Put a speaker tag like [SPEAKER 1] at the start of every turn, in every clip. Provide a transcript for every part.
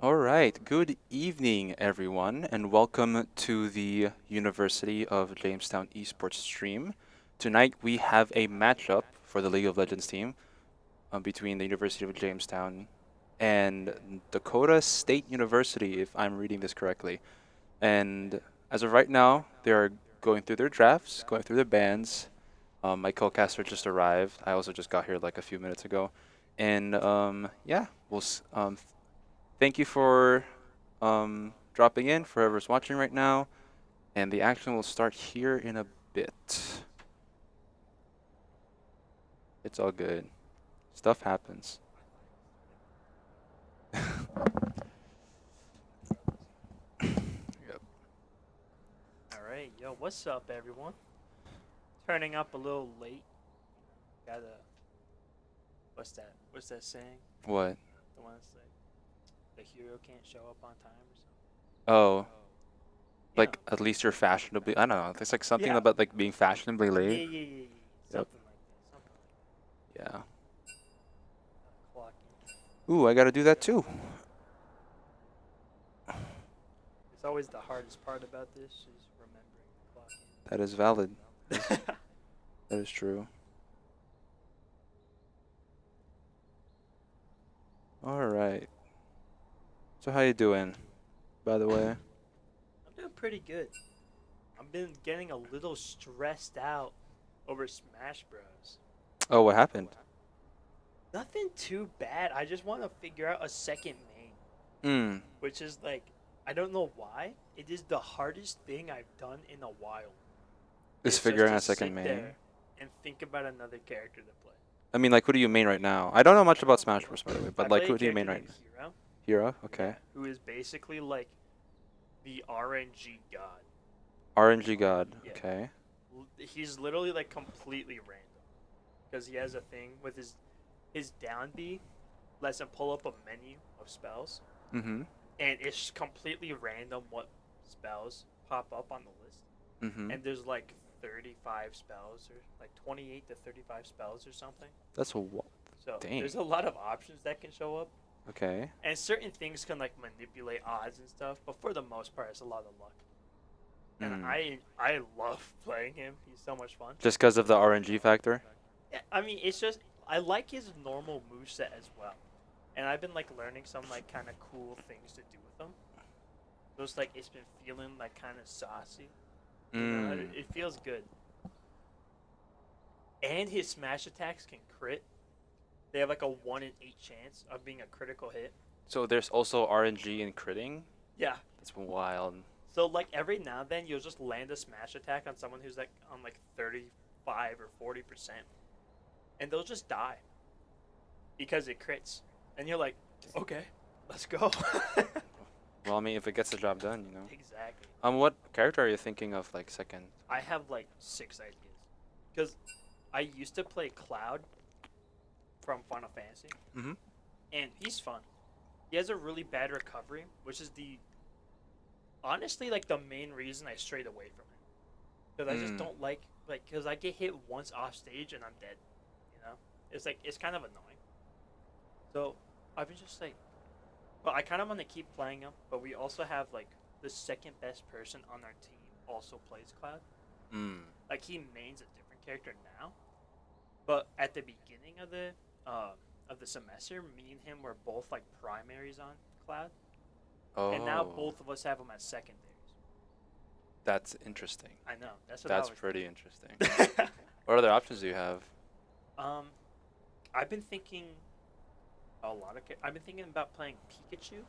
[SPEAKER 1] All right, good evening, everyone, and welcome to the University of Jamestown esports stream. Tonight we have a matchup for the League of Legends team between the University of Jamestown and Dakota State University, if I'm reading this correctly. And as of right now, they are going through their drafts, going through their bans. My co-caster just arrived. I also just got here like a few minutes ago. And yeah, thank you for dropping in for whoever's watching right now, and the action will start here in a bit. It's all good. Stuff happens. Yep.
[SPEAKER 2] All right, yo, what's up, everyone? Turning up a little late. Gotta, what's that? What's that saying?
[SPEAKER 1] What?
[SPEAKER 2] The one that's like, the hero can't show up on time or something.
[SPEAKER 1] Oh,
[SPEAKER 2] You know?
[SPEAKER 1] like at least you're fashionably. I don't know. It's like something
[SPEAKER 2] Yeah,
[SPEAKER 1] about like being fashionably
[SPEAKER 2] yeah,
[SPEAKER 1] late.
[SPEAKER 2] yeah, yeah, yeah.
[SPEAKER 1] Yep.
[SPEAKER 2] Something like that. Something like
[SPEAKER 1] Yeah.
[SPEAKER 2] that. Clock in.
[SPEAKER 1] Ooh, I gotta do that too.
[SPEAKER 2] It's always the hardest part about this is remembering to clock
[SPEAKER 1] That is valid. That is,
[SPEAKER 2] in.
[SPEAKER 1] that is true. All right. So how you doing, by the way?
[SPEAKER 2] I'm doing pretty good. I've been getting a little stressed out over Smash Bros.
[SPEAKER 1] Oh, what happened?
[SPEAKER 2] Nothing too bad. I just want to figure out a second main.
[SPEAKER 1] Hmm.
[SPEAKER 2] Which is like I don't know why. It is the hardest thing I've done in a while.
[SPEAKER 1] Is
[SPEAKER 2] Is just
[SPEAKER 1] figuring
[SPEAKER 2] to
[SPEAKER 1] out second
[SPEAKER 2] sit
[SPEAKER 1] main.
[SPEAKER 2] there and think about another character to play.
[SPEAKER 1] I mean, like, who do you main right now? I don't know much about Smash Bros. By the way,
[SPEAKER 2] I
[SPEAKER 1] but like,
[SPEAKER 2] play a
[SPEAKER 1] who do you main
[SPEAKER 2] character
[SPEAKER 1] right
[SPEAKER 2] named
[SPEAKER 1] now?
[SPEAKER 2] Hero.
[SPEAKER 1] Hero. Okay.
[SPEAKER 2] Yeah, who is basically like the RNG god.
[SPEAKER 1] RNG God.
[SPEAKER 2] Yeah,
[SPEAKER 1] Okay.
[SPEAKER 2] he's literally like completely random because he has a thing with his down B lets him pull up a menu of spells,
[SPEAKER 1] Mm-hmm.
[SPEAKER 2] and it's completely random what spells pop up on the list.
[SPEAKER 1] Mm-hmm.
[SPEAKER 2] And there's like 35 spells or like 28 to 35 spells or something.
[SPEAKER 1] That's a
[SPEAKER 2] So
[SPEAKER 1] dang.
[SPEAKER 2] there's a lot of options that can show up,
[SPEAKER 1] Okay.
[SPEAKER 2] and certain things can like manipulate odds and stuff. But for the most part, it's a lot of luck. And
[SPEAKER 1] Mm.
[SPEAKER 2] I love playing him. He's so much fun.
[SPEAKER 1] Just because of the RNG factor.
[SPEAKER 2] Yeah, I mean, it's just I like his normal moveset as well, and I've been like learning some like kind of cool things to do with him. So it's like it's been feeling like kind of saucy. You know,
[SPEAKER 1] Mm.
[SPEAKER 2] it feels good. And his smash attacks can crit. They have like a 1 in 8 chance of being a critical hit.
[SPEAKER 1] So there's also RNG in critting.
[SPEAKER 2] Yeah.
[SPEAKER 1] That's wild.
[SPEAKER 2] So like every now and then you'll just land a smash attack on someone who's like on like 35 or 40%, and they'll just die because it crits. And you're like, "Okay, let's go."
[SPEAKER 1] Well, I mean, if it gets the job done, you know.
[SPEAKER 2] Exactly.
[SPEAKER 1] What character are you thinking of, like second?
[SPEAKER 2] I have like 6 ideas. Cuz I used to play Cloud from Final Fantasy,
[SPEAKER 1] Mm-hmm.
[SPEAKER 2] and he's fun. He has a really bad recovery, which is the honestly like the main reason I strayed away from it. Because I just
[SPEAKER 1] Mm.
[SPEAKER 2] don't like because I get hit once off stage and I'm dead. You know, it's like it's kind of annoying. So I've been just like, but I kind of want to keep playing him. But we also have like the second best person on our team also plays Cloud.
[SPEAKER 1] Mm.
[SPEAKER 2] Like he mains a different character now, but at the beginning uh, of the semester, me and him were both like primaries on Cloud, and now
[SPEAKER 1] Oh,
[SPEAKER 2] both of us have him as secondaries.
[SPEAKER 1] that's interesting.
[SPEAKER 2] I know that's what I
[SPEAKER 1] That's
[SPEAKER 2] was
[SPEAKER 1] pretty interesting.
[SPEAKER 2] thinking.
[SPEAKER 1] What other options do you have?
[SPEAKER 2] um, I've been thinking a lot of. I've been thinking about playing Pikachu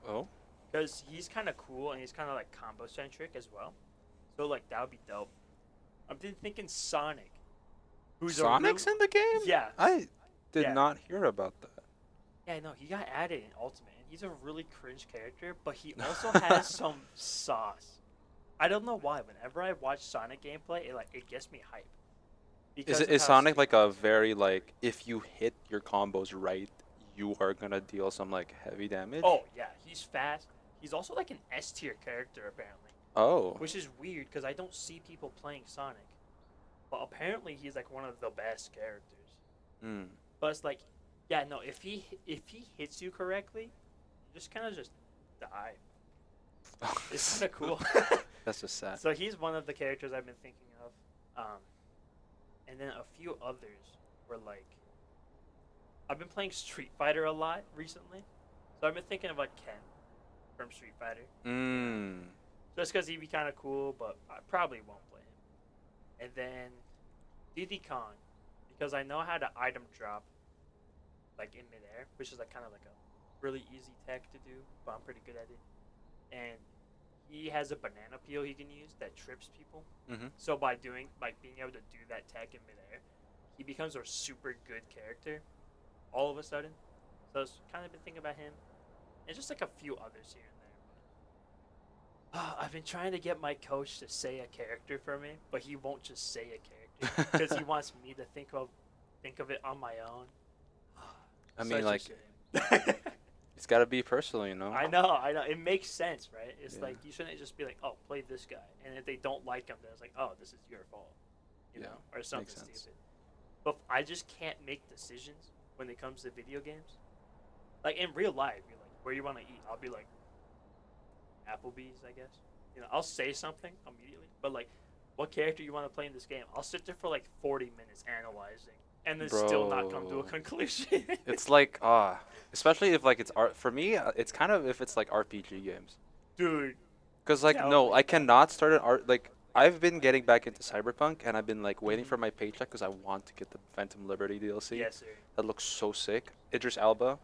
[SPEAKER 1] Oh,
[SPEAKER 2] because he's kind of cool and he's kind of like combo centric as well. So like that would be dope. I've been thinking Sonic, who's a real
[SPEAKER 1] Sonic's in the game?
[SPEAKER 2] yeah
[SPEAKER 1] I did
[SPEAKER 2] yeah
[SPEAKER 1] not hear about
[SPEAKER 2] yeah no he got added in Ultimate and he's a really cringe character, but he also has
[SPEAKER 1] that.
[SPEAKER 2] some sauce. I don't know why. Whenever I watch Sonic gameplay, it gets me hype
[SPEAKER 1] Is
[SPEAKER 2] because
[SPEAKER 1] it
[SPEAKER 2] of
[SPEAKER 1] is
[SPEAKER 2] how
[SPEAKER 1] Sonic
[SPEAKER 2] stupid
[SPEAKER 1] like a
[SPEAKER 2] he is.
[SPEAKER 1] very like if you hit your combos right, you are gonna deal some like heavy damage?
[SPEAKER 2] Oh yeah, he's fast. He's also like an S tier character apparently,
[SPEAKER 1] Oh.
[SPEAKER 2] which is weird because I don't see people playing Sonic. But apparently he's like one of the best characters.
[SPEAKER 1] Hmm.
[SPEAKER 2] But it's like, yeah, no, if he hits you correctly, just kind of just die. It's kind of cool.
[SPEAKER 1] That's just sad.
[SPEAKER 2] So he's one of the characters I've been thinking of, and then a few others were like, I've been playing Street Fighter a lot recently, so I've been thinking of like Ken from Street Fighter.
[SPEAKER 1] Mm.
[SPEAKER 2] Just because he'd be kind of cool, but I probably won't play him. And then Diddy Kong, because I know how to item drop like in midair, which is like kind of like a really easy tech to do, but I'm pretty good at it. And he has a banana peel he can use that trips people.
[SPEAKER 1] Mm-hmm.
[SPEAKER 2] So by being able to do that tech in midair, he becomes a super good character all of a sudden. So I've kind of been thinking about him, and just like a few others here and there. I've been trying to get my coach to say a character for me, but he won't just say a character because he wants me to think of it on my own.
[SPEAKER 1] I mean,
[SPEAKER 2] Such a
[SPEAKER 1] like,
[SPEAKER 2] shame.
[SPEAKER 1] it's got to be personal, you know?
[SPEAKER 2] I know. It makes sense, right? It's
[SPEAKER 1] Yeah.
[SPEAKER 2] like you shouldn't just be like, "Oh, play this guy," and if they don't like him, then it's like, "Oh, this is your fault," you
[SPEAKER 1] Yeah,
[SPEAKER 2] know, or something
[SPEAKER 1] makes sense.
[SPEAKER 2] stupid. But I just can't make decisions when it comes to video games. Like in real life, you're like, "Where you want to eat?" I'll be like, "Applebee's," I guess. You know, I'll say something immediately, but like, what character you want to play in this game? I'll sit there for like 40 minutes analyzing, and then still not come to a
[SPEAKER 1] Bro.
[SPEAKER 2] conclusion.
[SPEAKER 1] It's like, especially if like it's art. For me, it's kind of if it's like RPG games.
[SPEAKER 2] Dude,
[SPEAKER 1] Cause like
[SPEAKER 2] tell
[SPEAKER 1] no,
[SPEAKER 2] me.
[SPEAKER 1] I cannot start an art. Like I've been getting back into Cyberpunk, and I've been like waiting
[SPEAKER 2] Mhm.
[SPEAKER 1] for my paycheck because I want to get the Phantom Liberty DLC.
[SPEAKER 2] Yes, sir.
[SPEAKER 1] That looks so sick. Idris Elba,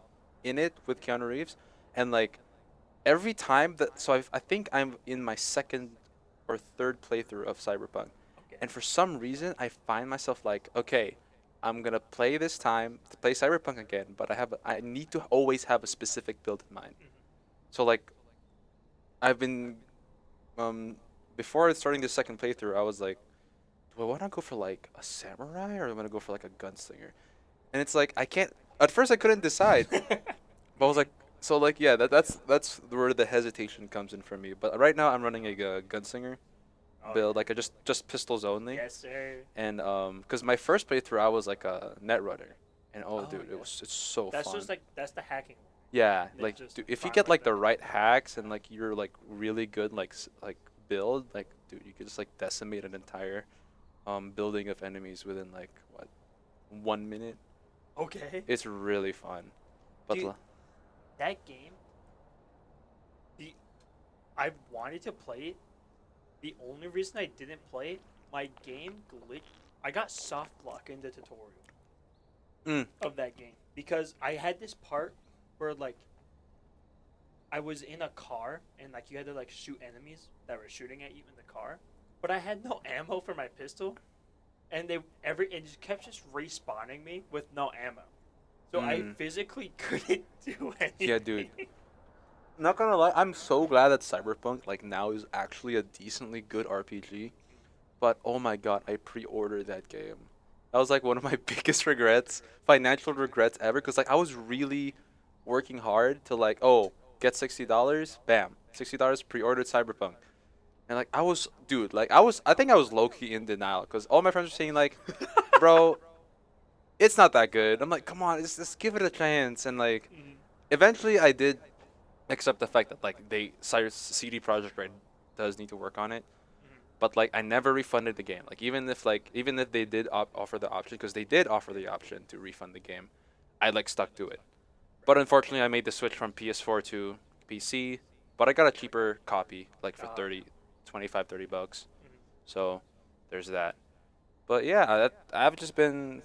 [SPEAKER 1] in it with Keanu Reeves, and like every time that I think I'm in my second or third playthrough of Cyberpunk,
[SPEAKER 2] Okay.
[SPEAKER 1] and for some reason I find myself like, okay, I'm gonna play this time to play Cyberpunk again, but I need to always have a specific build in mind.
[SPEAKER 2] Mhm.
[SPEAKER 1] So like I've been um before starting the second playthrough, I was like, do I want to go for like a samurai or am I gonna go for like a gunslinger? And it's like I can't. At first I couldn't decide, but I was like, so like yeah, that's where the hesitation comes in for me. But right now I'm running a gunslinger
[SPEAKER 2] Oh,
[SPEAKER 1] build,
[SPEAKER 2] yeah.
[SPEAKER 1] like a just pistols only.
[SPEAKER 2] Yes, sir.
[SPEAKER 1] And cause my first playthrough I was like a net runner, and oh
[SPEAKER 2] Oh,
[SPEAKER 1] dude,
[SPEAKER 2] yeah.
[SPEAKER 1] it's so
[SPEAKER 2] That's
[SPEAKER 1] fun.
[SPEAKER 2] just like that's the hacking one.
[SPEAKER 1] Yeah,
[SPEAKER 2] It's
[SPEAKER 1] like
[SPEAKER 2] just
[SPEAKER 1] dude, if you
[SPEAKER 2] fun
[SPEAKER 1] get
[SPEAKER 2] like
[SPEAKER 1] like the
[SPEAKER 2] that.
[SPEAKER 1] right hacks and like you're like really good like build, like dude, you could just like decimate an entire building of enemies within like what 1 minute.
[SPEAKER 2] Okay.
[SPEAKER 1] It's really fun. But
[SPEAKER 2] Dude, that game, the I wanted to play it. The only reason I didn't play it, my game glitched. I got soft block in the tutorial
[SPEAKER 1] mm,
[SPEAKER 2] of that game because I had this part where like I was in a car and like you had to like shoot enemies that were shooting at you in the car, but I had no ammo for my pistol, and it just kept respawning me with no ammo, so I
[SPEAKER 1] mm.
[SPEAKER 2] physically couldn't do anything.
[SPEAKER 1] Yeah, dude. Not gonna lie, I'm so glad that Cyberpunk like now is actually a decently good RPG. But oh my god, I pre-ordered that game. That was like one of my biggest regrets, financial regrets ever, because like I was really working hard to like, oh, get $60, bam, $60 pre-ordered Cyberpunk, and like I was, dude, like I think I was low key in denial, because all my friends were saying like, bro, it's not that good. I'm like, come on, just give it a chance, and like
[SPEAKER 2] Mhm.
[SPEAKER 1] eventually I did accept the fact that like CD Projekt Red does need to work on it,
[SPEAKER 2] Mhm.
[SPEAKER 1] but like I never refunded the game. Even if they did offer the option, because they did offer the option to refund the game, I like stuck to it. But unfortunately, I made the switch from PS4 to PC. But I got a cheaper copy, like for
[SPEAKER 2] Oh,
[SPEAKER 1] 30, 25, $30.
[SPEAKER 2] mhm.
[SPEAKER 1] So there's that. But yeah, I've just been.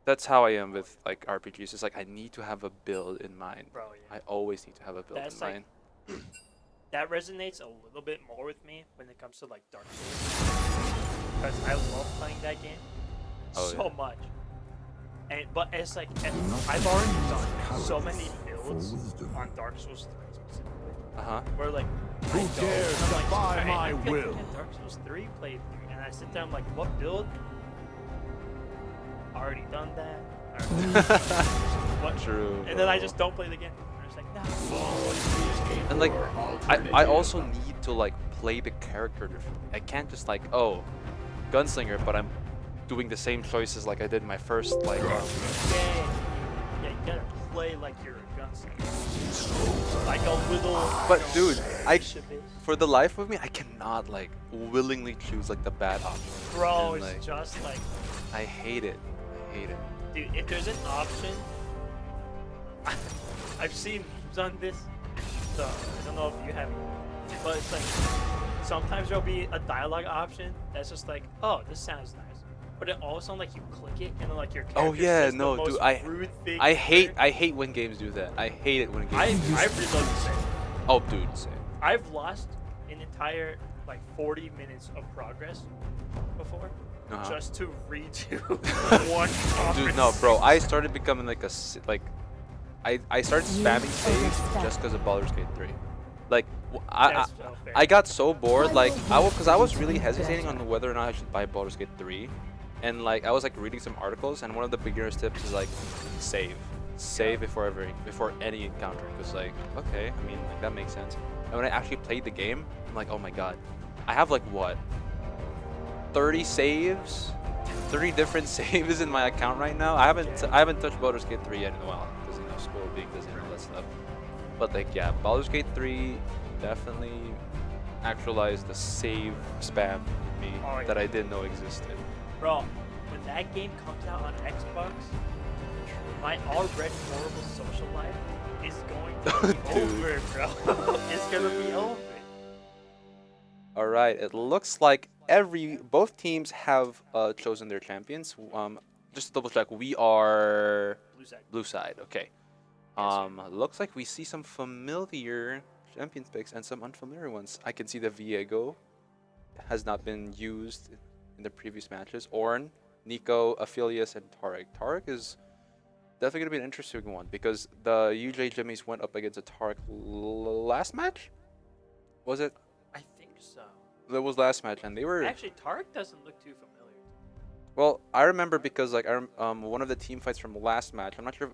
[SPEAKER 1] That's how I am with like RPGs. It's like I need to have a build in mind.
[SPEAKER 2] Bro,
[SPEAKER 1] I
[SPEAKER 2] yeah.
[SPEAKER 1] always need to have a build in
[SPEAKER 2] That's like
[SPEAKER 1] mind.
[SPEAKER 2] that resonates a little bit more with me when it comes to like Dark Souls, because I love playing that game
[SPEAKER 1] Oh
[SPEAKER 2] so
[SPEAKER 1] yeah.
[SPEAKER 2] much. But I've already done so many builds on Dark Souls 3 specifically,
[SPEAKER 1] Uh huh.
[SPEAKER 2] where like
[SPEAKER 3] Who
[SPEAKER 2] I go
[SPEAKER 3] dares
[SPEAKER 2] and I'm like,
[SPEAKER 3] defy
[SPEAKER 2] "Alright,
[SPEAKER 3] my
[SPEAKER 2] I feel like
[SPEAKER 3] will?"
[SPEAKER 2] in Dark Souls 3 playthrough, and I sit down I'm like, what build? Already done that. What?
[SPEAKER 1] True.
[SPEAKER 2] And then I
[SPEAKER 1] bro.
[SPEAKER 2] just don't play the game. I'm just like, nah.
[SPEAKER 1] And like I also need to like play the character differently. I can't just like, oh, gunslinger, but I'm doing the same choices like I did in my first like
[SPEAKER 2] Yeah, you gotta play like you're a gunslinger. it's like a little,
[SPEAKER 1] But dude, I
[SPEAKER 2] niche of it.
[SPEAKER 1] for the life of me, I cannot like willingly choose like the bad option.
[SPEAKER 2] Bro,
[SPEAKER 1] And
[SPEAKER 2] it's
[SPEAKER 1] like
[SPEAKER 2] just like,
[SPEAKER 1] I hate it. I hate it.
[SPEAKER 2] dude, if there's an option, I've seen memes on this, so I don't know if you have, but it's like sometimes there'll be a dialogue option that's just like, oh, this sounds nice, but then all of a sudden like you click it and then like your
[SPEAKER 1] Oh
[SPEAKER 2] character
[SPEAKER 1] yeah,
[SPEAKER 2] says the
[SPEAKER 1] no,
[SPEAKER 2] most
[SPEAKER 1] dude, I
[SPEAKER 2] rude thing
[SPEAKER 1] I
[SPEAKER 2] ever.
[SPEAKER 1] hate I hate when games do that. I hate it when games do that.
[SPEAKER 2] I've reloaded the same.
[SPEAKER 1] Oh dude, same.
[SPEAKER 2] I've lost an entire like 40 minutes of progress before
[SPEAKER 1] Uh-huh.
[SPEAKER 2] just to redo one
[SPEAKER 1] Dude, no, bro.
[SPEAKER 2] conversation.
[SPEAKER 1] I started becoming like like I started spamming saves just because of Baldur's Gate 3. Like
[SPEAKER 2] That's so fair.
[SPEAKER 1] I got so bored. Like because I was really hesitating on whether or not I should buy Baldur's Gate 3, and like I was like reading some articles, and one of the beginner's tips is like save before any encounter. Because like okay, I mean like that makes sense. And when I actually played the game, I'm like oh my god, I have like what 30 saves, 30 different saves in my account right now. I haven't touched Baldur's Gate 3 yet in a while because you know school being busy and all that stuff. But like yeah, Baldur's Gate 3 definitely actualized the save spam in me
[SPEAKER 2] Oh,
[SPEAKER 1] that
[SPEAKER 2] yeah.
[SPEAKER 1] I didn't know existed.
[SPEAKER 2] Bro, when that game comes out on Xbox, my already horrible social life is going to be
[SPEAKER 1] Dude.
[SPEAKER 2] over, bro. It's gonna be over.
[SPEAKER 1] All right, it looks like both teams have chosen their champions. Just to double check, we are
[SPEAKER 2] Blue side.
[SPEAKER 1] blue side. Okay.
[SPEAKER 2] Yes, sir.
[SPEAKER 1] Looks like we see some familiar champions picks and some unfamiliar ones. I can see the Viego has not been used in the previous matches. Ornn, Nico, Aphelios, and Tarek. Tarek is definitely going to be an interesting one because the UJ Jimmies went up against a Tarek last match? Was it?
[SPEAKER 2] I think so.
[SPEAKER 1] That was last match, and they were.
[SPEAKER 2] Actually, Tarek doesn't look too familiar.
[SPEAKER 1] Well, I remember because like one of the team fights from last match. I'm not sure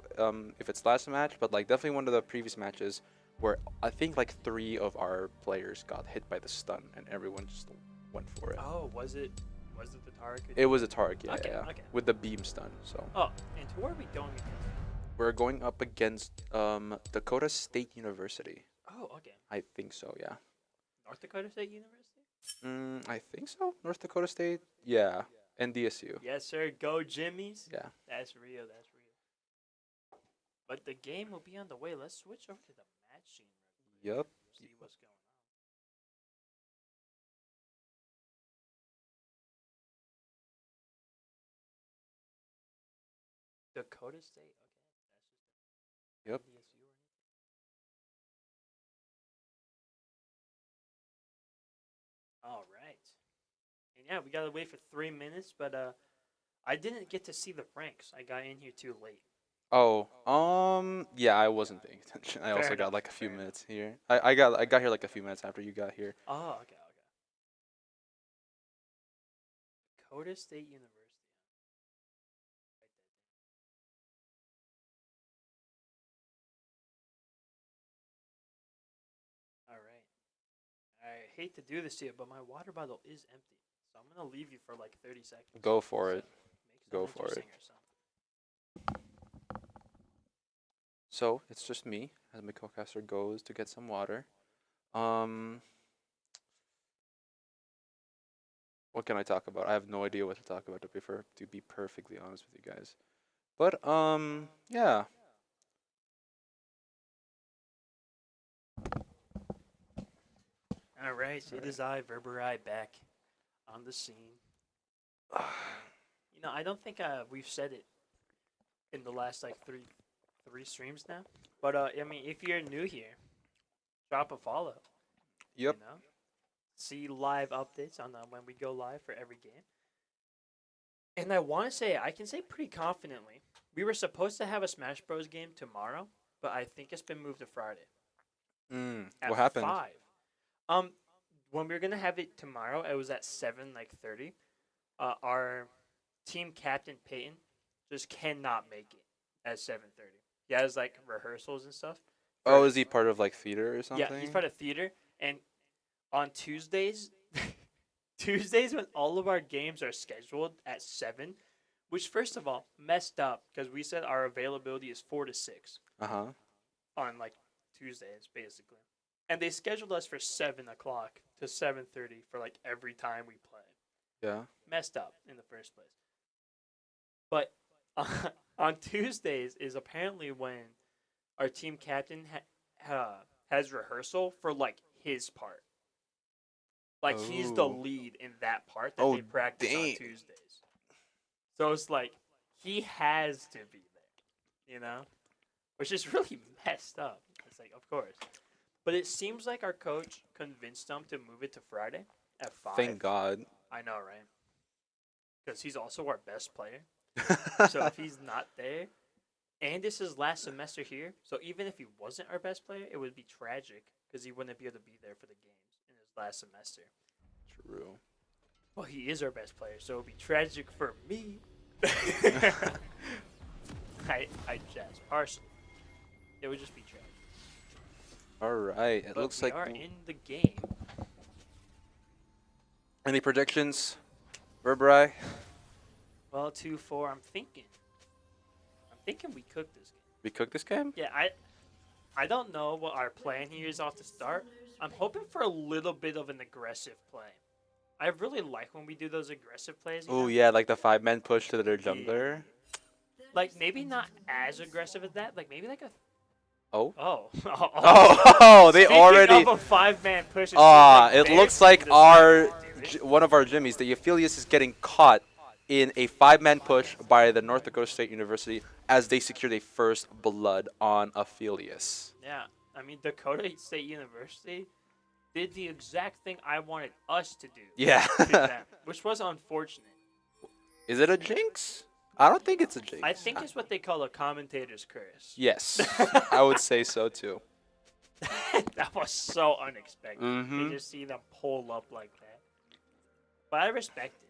[SPEAKER 1] if it's last match, but like definitely one of the previous matches where I think like 3 of our players got hit by the stun and everyone just went for it.
[SPEAKER 2] Oh, was it? Was it the Tarek?
[SPEAKER 1] It was a Target, yeah,
[SPEAKER 2] Okay,
[SPEAKER 1] yeah,
[SPEAKER 2] okay.
[SPEAKER 1] with the beam stun. So
[SPEAKER 2] Oh, and who are we going against?
[SPEAKER 1] we're going up against Dakota State University.
[SPEAKER 2] Oh, okay.
[SPEAKER 1] I think so, yeah.
[SPEAKER 2] North Dakota State University?
[SPEAKER 1] I think so. North Dakota State, yeah, and DSU,
[SPEAKER 2] Yes, sir. Go Jimmies.
[SPEAKER 1] yeah.
[SPEAKER 2] That's real. That's real. But the game will be on the way. Let's switch over to the match scene real quick.
[SPEAKER 1] Yup.
[SPEAKER 2] See what's going on. Dakota State. Okay,
[SPEAKER 1] Yep.
[SPEAKER 2] that's just NDSU or anything. All right. And yeah, we gotta wait for 3 minutes, but I didn't get to see the ranks. I got in here too late.
[SPEAKER 1] Oh, yeah, I wasn't paying attention. I
[SPEAKER 2] Fair
[SPEAKER 1] also got
[SPEAKER 2] enough,
[SPEAKER 1] like a few
[SPEAKER 2] fair enough.
[SPEAKER 1] minutes here. I got here like a few minutes after you got here.
[SPEAKER 2] Oh, okay, okay. Dakota State University. All right. I hate to do this to you, but my water bottle is empty, so I'm gonna leave you for like 30 seconds.
[SPEAKER 1] Go for
[SPEAKER 2] So
[SPEAKER 1] it.
[SPEAKER 2] make
[SPEAKER 1] Go
[SPEAKER 2] something
[SPEAKER 1] for it.
[SPEAKER 2] interesting or something.
[SPEAKER 1] So it's just me as my co-caster goes to get some water. Um, what can I talk about? I have no idea what to talk about to be perfectly honest with you guys. But yeah.
[SPEAKER 2] All right, it
[SPEAKER 1] Alright.
[SPEAKER 2] is I, Verberai, back on the scene. You know, I don't think we've said it in the last like three streams now. But I mean, if you're new here, drop a follow.
[SPEAKER 1] Yep.
[SPEAKER 2] You know, see live updates on when we go live for every game. And I want to say, I can say pretty confidently, we were supposed to have a Smash Bros. Game tomorrow, but I think it's been moved to Friday at
[SPEAKER 1] What happened?
[SPEAKER 2] 5. Um, when we were gonna have it tomorrow, it was at 7 like 30. Our team captain Peyton just cannot make it at 7:30. He has like rehearsals and stuff.
[SPEAKER 1] Oh,
[SPEAKER 2] For,
[SPEAKER 1] is he part of like theater or
[SPEAKER 2] yeah,
[SPEAKER 1] something?
[SPEAKER 2] he's part of theater, and on Tuesdays, Tuesdays when all of our games are scheduled at 7, which first of all messed up because we said our availability is 4 to 6.
[SPEAKER 1] Uh-huh.
[SPEAKER 2] on like Tuesdays, basically. And they scheduled us for 7 o'clock to 7:30 for like every time we play.
[SPEAKER 1] Yeah.
[SPEAKER 2] Messed up in the first place. But on Tuesdays is apparently when our team captain has rehearsal for like his part. Like he's the
[SPEAKER 1] Oh.
[SPEAKER 2] lead in that part that
[SPEAKER 1] Oh,
[SPEAKER 2] they practice on
[SPEAKER 1] dang.
[SPEAKER 2] Tuesdays. So it's like he has to be there, which is really messed up. It's like, of course. But it seems like our coach convinced them to move it to Friday at 5.
[SPEAKER 1] Thank God.
[SPEAKER 2] I know, right? Because he's also our best player. So if he's not there, and this is last semester here, so even if he wasn't our best player, it would be tragic because he wouldn't be able to be there for the games in his last semester.
[SPEAKER 1] True.
[SPEAKER 2] Well, he is our best player, so it would be tragic for me. I jest partially. It would just be tragic.
[SPEAKER 1] All right. It
[SPEAKER 2] But
[SPEAKER 1] looks
[SPEAKER 2] we
[SPEAKER 1] like
[SPEAKER 2] are in the game.
[SPEAKER 1] any predictions, Verbri?
[SPEAKER 2] Well, 2-4. I'm thinking we cook this game.
[SPEAKER 1] We cook this game?
[SPEAKER 2] Yeah, I don't know what our plan here is off the start. I'm hoping for a little bit of an aggressive play. I really like when we do those aggressive plays.
[SPEAKER 1] Oh yeah, like the 5-man push to their
[SPEAKER 2] Yeah.
[SPEAKER 1] jungler.
[SPEAKER 2] Like maybe not as aggressive as that. Like maybe like a
[SPEAKER 1] Oh.
[SPEAKER 2] oh
[SPEAKER 1] Oh, they
[SPEAKER 2] Speaking
[SPEAKER 1] already.
[SPEAKER 2] of a 5-man push.
[SPEAKER 1] It looks like one of our Jimmies, the Aphelios, is getting caught in a 5-man push by the North Dakota State University as they secured a first blood on Aphelios.
[SPEAKER 2] Yeah, I mean Dakota State University did the exact thing I wanted us to do.
[SPEAKER 1] Yeah.
[SPEAKER 2] To them, which was unfortunate.
[SPEAKER 1] Is it a jinx? I don't think it's a jinx.
[SPEAKER 2] I think it's what they call a commentator's curse.
[SPEAKER 1] Yes, I would say so too.
[SPEAKER 2] That was so unexpected
[SPEAKER 1] Mhm.
[SPEAKER 2] to just see them pull up like that. But I respect it.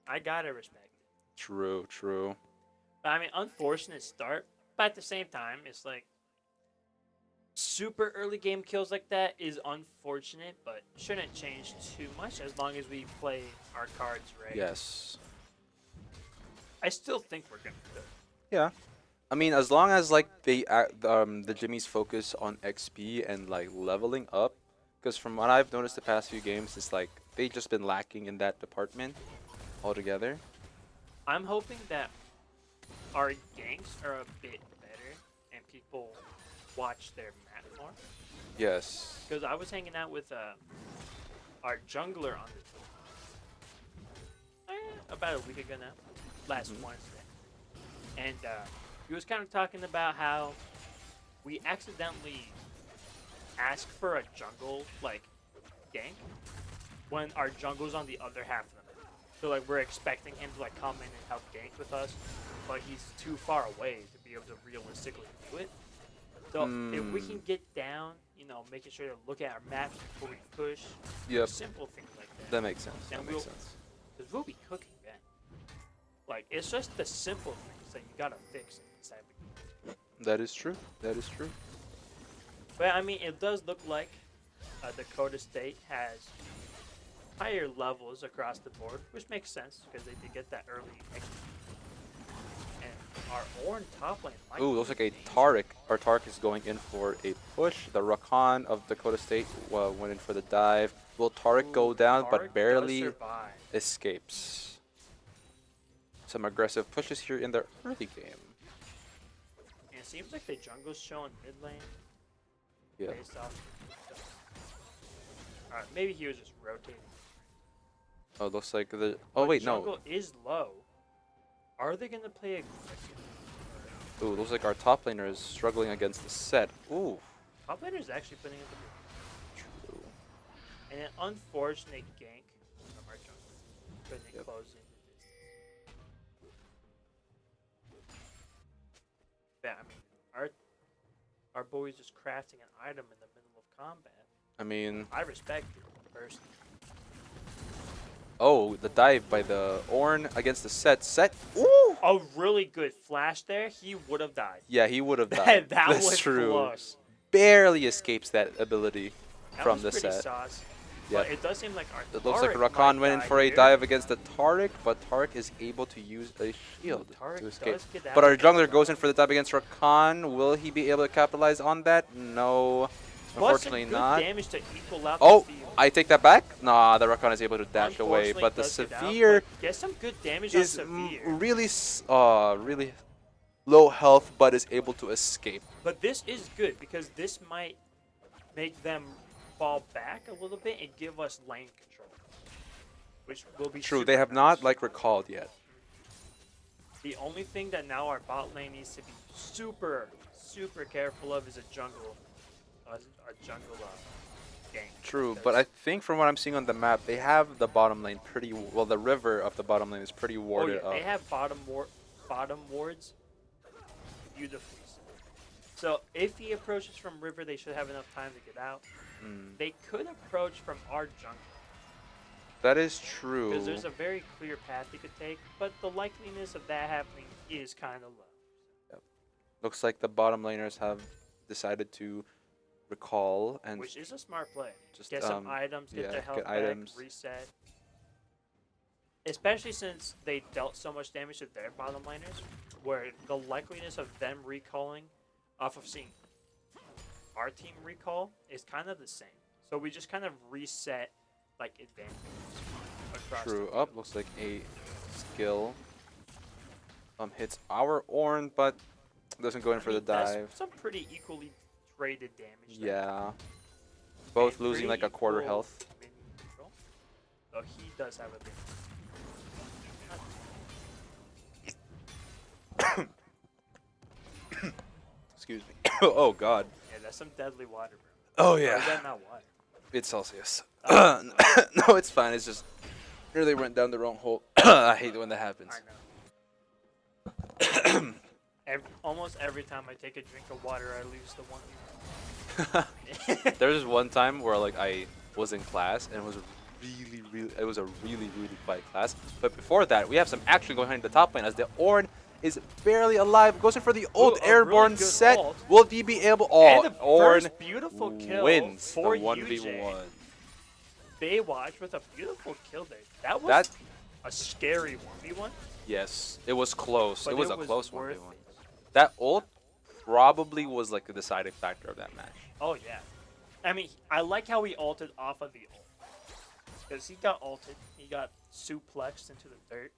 [SPEAKER 2] I gotta respect it.
[SPEAKER 1] True, true.
[SPEAKER 2] But I mean, unfortunate start. But at the same time, it's like super early game kills like that is unfortunate, but shouldn't change too much as long as we play our cards right.
[SPEAKER 1] Yes.
[SPEAKER 2] I still think we're gonna do it.
[SPEAKER 1] Yeah. I mean, as long as like the Jimmys focus on XP and like leveling up, because from what I've noticed the past few games, it's like they've just been lacking in that department altogether.
[SPEAKER 2] I'm hoping that our ganks are a bit better and people watch their map more.
[SPEAKER 1] Yes.
[SPEAKER 2] Because I was hanging out with our jungler on the team about a week ago now, last Wednesday, and he was kind of talking about how we accidentally asked for a jungle like gank when our jungle's on the other half of the map. So like we're expecting him to like come in and help gank with us, but he's too far away to be able to realistically do it. So if we can get down, making sure to look at our maps before we push,
[SPEAKER 1] Yep.
[SPEAKER 2] simple things like that.
[SPEAKER 1] That makes sense.
[SPEAKER 2] And
[SPEAKER 1] That makes sense.
[SPEAKER 2] Because we'll be cooking then. Like, it's just the simple things that you gotta fix inside the game.
[SPEAKER 1] That is true. That is true.
[SPEAKER 2] But, I mean, it does look like Dakota State has higher levels across the board, which makes sense because they did get that early XP. And our Ornn top lane might
[SPEAKER 1] Ooh, looks
[SPEAKER 2] be
[SPEAKER 1] like a
[SPEAKER 2] dangerous.
[SPEAKER 1] Taric. Our Taric is going in for a push. The Rakan of Dakota State went in for the dive. Will Taric go
[SPEAKER 2] Ooh,
[SPEAKER 1] down,
[SPEAKER 2] Taric
[SPEAKER 1] but
[SPEAKER 2] does
[SPEAKER 1] barely
[SPEAKER 2] survive.
[SPEAKER 1] escapes. Some aggressive pushes here in the early game.
[SPEAKER 2] And it seems like the jungle's showing mid lane
[SPEAKER 1] Yeah.
[SPEAKER 2] based off. Alright, maybe he was just rotating.
[SPEAKER 1] Oh, it looks like the. Oh
[SPEAKER 2] But
[SPEAKER 1] wait,
[SPEAKER 2] jungle
[SPEAKER 1] no.
[SPEAKER 2] is low. Are they gonna play aggressive?
[SPEAKER 1] Ooh, looks like our top laner is struggling against the set. Ooh.
[SPEAKER 2] Top laner is actually putting up
[SPEAKER 1] True.
[SPEAKER 2] an unfortunate gank from our jungle. Couldn't
[SPEAKER 1] Yep.
[SPEAKER 2] close in the distance. Yeah, I mean, our boy's just crafting an item in the middle of combat.
[SPEAKER 1] I mean,
[SPEAKER 2] I respect it personally.
[SPEAKER 1] oh, the dive by the Ornn against the set. Set. Ooh.
[SPEAKER 2] A really good flash there. He would have died.
[SPEAKER 1] Yeah, he would have died.
[SPEAKER 2] that
[SPEAKER 1] That's
[SPEAKER 2] was
[SPEAKER 1] true.
[SPEAKER 2] close.
[SPEAKER 1] Barely escapes that ability
[SPEAKER 2] That
[SPEAKER 1] from
[SPEAKER 2] was
[SPEAKER 1] the
[SPEAKER 2] pretty
[SPEAKER 1] set.
[SPEAKER 2] saucy.
[SPEAKER 1] Yep.
[SPEAKER 2] But it does seem like our
[SPEAKER 1] It looks like
[SPEAKER 2] Taric
[SPEAKER 1] Rakan
[SPEAKER 2] might
[SPEAKER 1] went in
[SPEAKER 2] die
[SPEAKER 1] for a
[SPEAKER 2] here.
[SPEAKER 1] dive against the Taric, but Taric is able to use a shield
[SPEAKER 2] Taric
[SPEAKER 1] to escape.
[SPEAKER 2] does get out
[SPEAKER 1] But our
[SPEAKER 2] of there
[SPEAKER 1] jungler goes in
[SPEAKER 2] well.
[SPEAKER 1] for the dive against Rakan. Will he be able to capitalize on that? No,
[SPEAKER 2] But some
[SPEAKER 1] unfortunately
[SPEAKER 2] good
[SPEAKER 1] not.
[SPEAKER 2] damage to equal out
[SPEAKER 1] Oh,
[SPEAKER 2] the field.
[SPEAKER 1] I take that back. Nah, the Rakan is able to dash away,
[SPEAKER 2] Unfortunately,
[SPEAKER 1] but the
[SPEAKER 2] does get out,
[SPEAKER 1] Severe
[SPEAKER 2] but gets some good damage on
[SPEAKER 1] is
[SPEAKER 2] Severe.
[SPEAKER 1] really low health, but is able to escape.
[SPEAKER 2] But this is good because this might make them fall back a little bit and give us lane control, which will be
[SPEAKER 1] True,
[SPEAKER 2] super
[SPEAKER 1] they have
[SPEAKER 2] nice.
[SPEAKER 1] not like recalled yet.
[SPEAKER 2] The only thing that now our bot lane needs to be super, super careful of is a jungle, gank.
[SPEAKER 1] True, but I think from what I'm seeing on the map, they have the bottom lane pretty well. The river of the bottom lane is pretty
[SPEAKER 2] Oh
[SPEAKER 1] warded
[SPEAKER 2] yeah,
[SPEAKER 1] up.
[SPEAKER 2] they have bottom wards beautifully set. So if he approaches from river, they should have enough time to get out. They could approach from our jungle.
[SPEAKER 1] That is true.
[SPEAKER 2] Because there's a very clear path they could take, but the likeliness of that happening is kind of low.
[SPEAKER 1] Yep. Looks like the bottom laners have decided to recall and
[SPEAKER 2] Which is a smart play.
[SPEAKER 1] just
[SPEAKER 2] Get some items, get their health
[SPEAKER 1] get
[SPEAKER 2] back,
[SPEAKER 1] items.
[SPEAKER 2] reset. Especially since they dealt so much damage to their bottom laners, where the likeliness of them recalling off of seeing our team recall is kind of the same. So we just kind of reset like advantage across.
[SPEAKER 1] True.
[SPEAKER 2] The
[SPEAKER 1] Up looks like a skill hits our Ornn, but doesn't go in for the dive.
[SPEAKER 2] That's some pretty equally traded damage. There.
[SPEAKER 1] Yeah. Both
[SPEAKER 2] And
[SPEAKER 1] losing like
[SPEAKER 2] pretty
[SPEAKER 1] a quarter
[SPEAKER 2] equal
[SPEAKER 1] health.
[SPEAKER 2] minion control. Though he does have a bit.
[SPEAKER 1] Excuse me. Oh god.
[SPEAKER 2] Yeah, that's some deadly water,
[SPEAKER 1] Oh
[SPEAKER 2] bro. Or
[SPEAKER 1] yeah.
[SPEAKER 2] is that not water?
[SPEAKER 1] It's Celsius.
[SPEAKER 2] Oh,
[SPEAKER 1] No, it's fine. It's just nearly went down the wrong hole. I hate it when that happens.
[SPEAKER 2] I know. Almost every time I take a drink of water, I lose the 1v1.
[SPEAKER 1] There was one time where like I was in class and it was a really quiet class. But before that, we have some action going on in the top lane as the Ornn is barely alive. Goes in for the old
[SPEAKER 2] Ooh, a
[SPEAKER 1] airborne
[SPEAKER 2] really good
[SPEAKER 1] set.
[SPEAKER 2] ult.
[SPEAKER 1] Will he be able? Oh,
[SPEAKER 2] And the
[SPEAKER 1] Ornn
[SPEAKER 2] first beautiful kill
[SPEAKER 1] wins
[SPEAKER 2] for
[SPEAKER 1] the 1v1.
[SPEAKER 2] UJ. Baywatch with a beautiful kill there. That was a scary 1v1.
[SPEAKER 1] Yes, it was close.
[SPEAKER 2] But
[SPEAKER 1] It was
[SPEAKER 2] it
[SPEAKER 1] a
[SPEAKER 2] was
[SPEAKER 1] close
[SPEAKER 2] worth
[SPEAKER 1] 1v1.
[SPEAKER 2] it.
[SPEAKER 1] That ult probably was like the deciding factor of that match.
[SPEAKER 2] Oh, yeah. I mean, I like how he ulted off of the ult. Because he got ulted. He got suplexed into the dirt.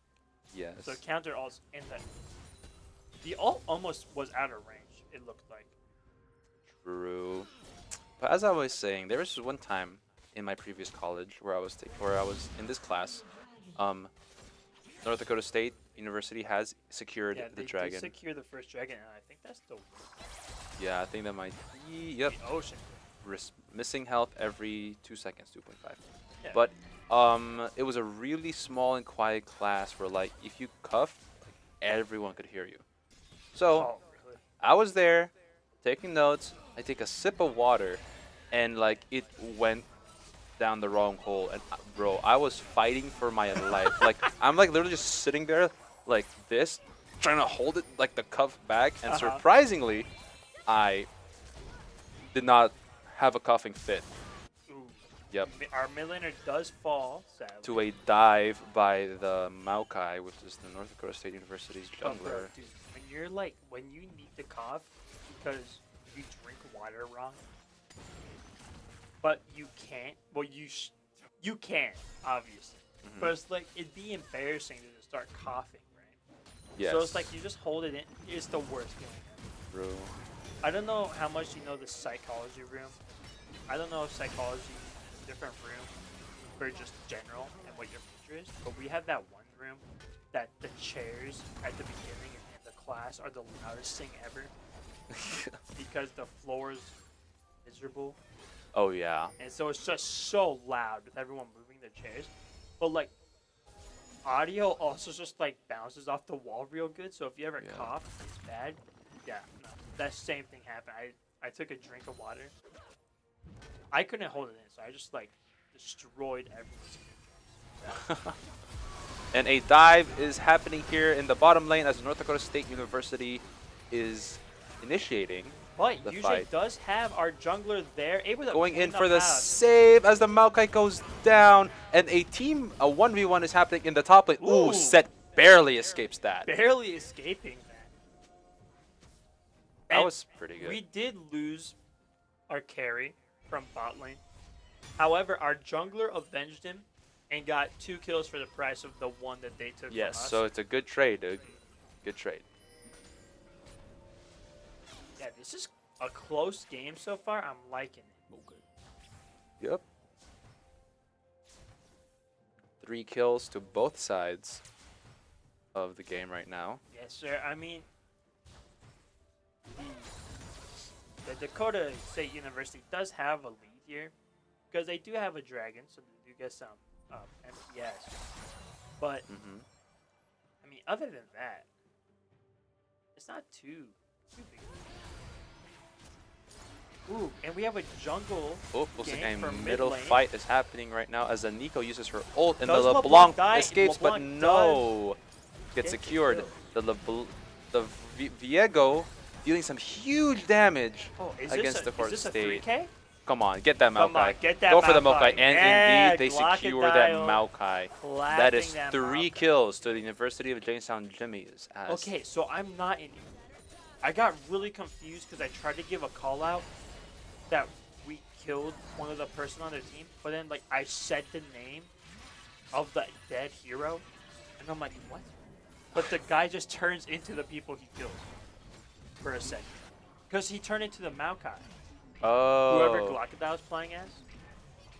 [SPEAKER 1] Yes.
[SPEAKER 2] So counter ults in the ult almost was out of range, it looked like.
[SPEAKER 1] True. But as I was saying, there was one time in my previous college where I was in this class. North Dakota State University has secured the dragon.
[SPEAKER 2] They secure the first dragon, and I think that's the
[SPEAKER 1] Yeah, I think that might be. Yep.
[SPEAKER 2] the ocean.
[SPEAKER 1] Missing health every 2 seconds, 2.5.
[SPEAKER 2] Yeah.
[SPEAKER 1] But it was a really small and quiet class where like if you cuff, like, everyone could hear you. So
[SPEAKER 2] Oh, really?
[SPEAKER 1] I was there taking notes. I take a sip of water, and like it went down the wrong hole. And bro, I was fighting for my life. Like I'm like literally just sitting there like this, trying to hold it like the cuff back. And surprisingly, I did not have a cuffing fit.
[SPEAKER 2] Ooh.
[SPEAKER 1] Yep.
[SPEAKER 2] Our mid laner does fall, sadly.
[SPEAKER 1] To a dive by the Maokai, which is the North Dakota State University's
[SPEAKER 2] Oh,
[SPEAKER 1] jungler.
[SPEAKER 2] bro, dude, when you need to cough because you drink water wrong, but you can't. Well, you can obviously, but it's like it'd be embarrassing to just start coughing, right?
[SPEAKER 1] Yes.
[SPEAKER 2] So it's like you just hold it in. It's the worst feeling ever.
[SPEAKER 1] True.
[SPEAKER 2] I don't know how much you know the psychology room. I don't know if psychology is a different room for just general and what your major is, but we have that one room that the chairs at the beginning and the class are the loudest thing ever because the floor is miserable.
[SPEAKER 1] Oh yeah.
[SPEAKER 2] And so it's just so loud with everyone moving their chairs. But like audio also just like bounces off the wall real good. So if you ever cough, it's bad. Yeah, no. That same thing happened. I took a drink of water. I couldn't hold it in, so I just like destroyed everyone's eardrums.
[SPEAKER 1] And a dive is happening here in the bottom lane as North Dakota State University is initiating.
[SPEAKER 2] But
[SPEAKER 1] the
[SPEAKER 2] UJ
[SPEAKER 1] fight.
[SPEAKER 2] does have our jungler there, able to
[SPEAKER 1] Going in
[SPEAKER 2] clean
[SPEAKER 1] for
[SPEAKER 2] up
[SPEAKER 1] the
[SPEAKER 2] house.
[SPEAKER 1] save as the Maokai goes down, and a 1v1 is happening in the top lane. Ooh,
[SPEAKER 2] Ooh,
[SPEAKER 1] Set barely escapes that.
[SPEAKER 2] barely escaping that.
[SPEAKER 1] That
[SPEAKER 2] And
[SPEAKER 1] was pretty good.
[SPEAKER 2] we did lose our carry from bot lane. However, our jungler avenged him and got 2 kills for the price of the one that they took
[SPEAKER 1] Yes,
[SPEAKER 2] from us.
[SPEAKER 1] so it's a good trade, dude. Good trade.
[SPEAKER 2] Yeah, this is a close game so far. I'm liking it.
[SPEAKER 1] Yep. 3 kills to both sides of the game right now.
[SPEAKER 2] Yes, sir. I mean, the Dakota State University does have a lead here because they do have a dragon, so they do get some MPS. But I mean, other than that, it's not too big. Ooh, and we have a jungle.
[SPEAKER 1] Oh, looks like
[SPEAKER 2] game
[SPEAKER 1] a
[SPEAKER 2] for
[SPEAKER 1] middle
[SPEAKER 2] mid lane.
[SPEAKER 1] fight is happening right now as Nico uses her ult and
[SPEAKER 2] Does
[SPEAKER 1] the
[SPEAKER 2] LeBlanc
[SPEAKER 1] LeBlanc
[SPEAKER 2] die?
[SPEAKER 1] escapes, but
[SPEAKER 2] LeBlanc
[SPEAKER 1] no. Gets
[SPEAKER 2] get the
[SPEAKER 1] secured.
[SPEAKER 2] kill.
[SPEAKER 1] The Viego dealing some huge damage
[SPEAKER 2] Oh,
[SPEAKER 1] against the
[SPEAKER 2] is
[SPEAKER 1] Dakota
[SPEAKER 2] this a
[SPEAKER 1] State.
[SPEAKER 2] 3K?
[SPEAKER 1] Come on, get that
[SPEAKER 2] Come on,
[SPEAKER 1] Maokai.
[SPEAKER 2] get that
[SPEAKER 1] Go for the
[SPEAKER 2] Maokai.
[SPEAKER 1] Maokai. And
[SPEAKER 2] Yeah,
[SPEAKER 1] indeed, they secure that Maokai. That is 3
[SPEAKER 2] Maokai.
[SPEAKER 1] kills to the University of Jamestown Jimmies.
[SPEAKER 2] Okay, so I'm not in. I got really confused because I tried to give a call out that we killed one of the person on their team, but then like I said the name of the dead hero, and I'm like, what? But the guy just turns into the people he killed for a second, because he turned into the Maokai. Whoever
[SPEAKER 1] Oh.
[SPEAKER 2] Glockendow was playing as.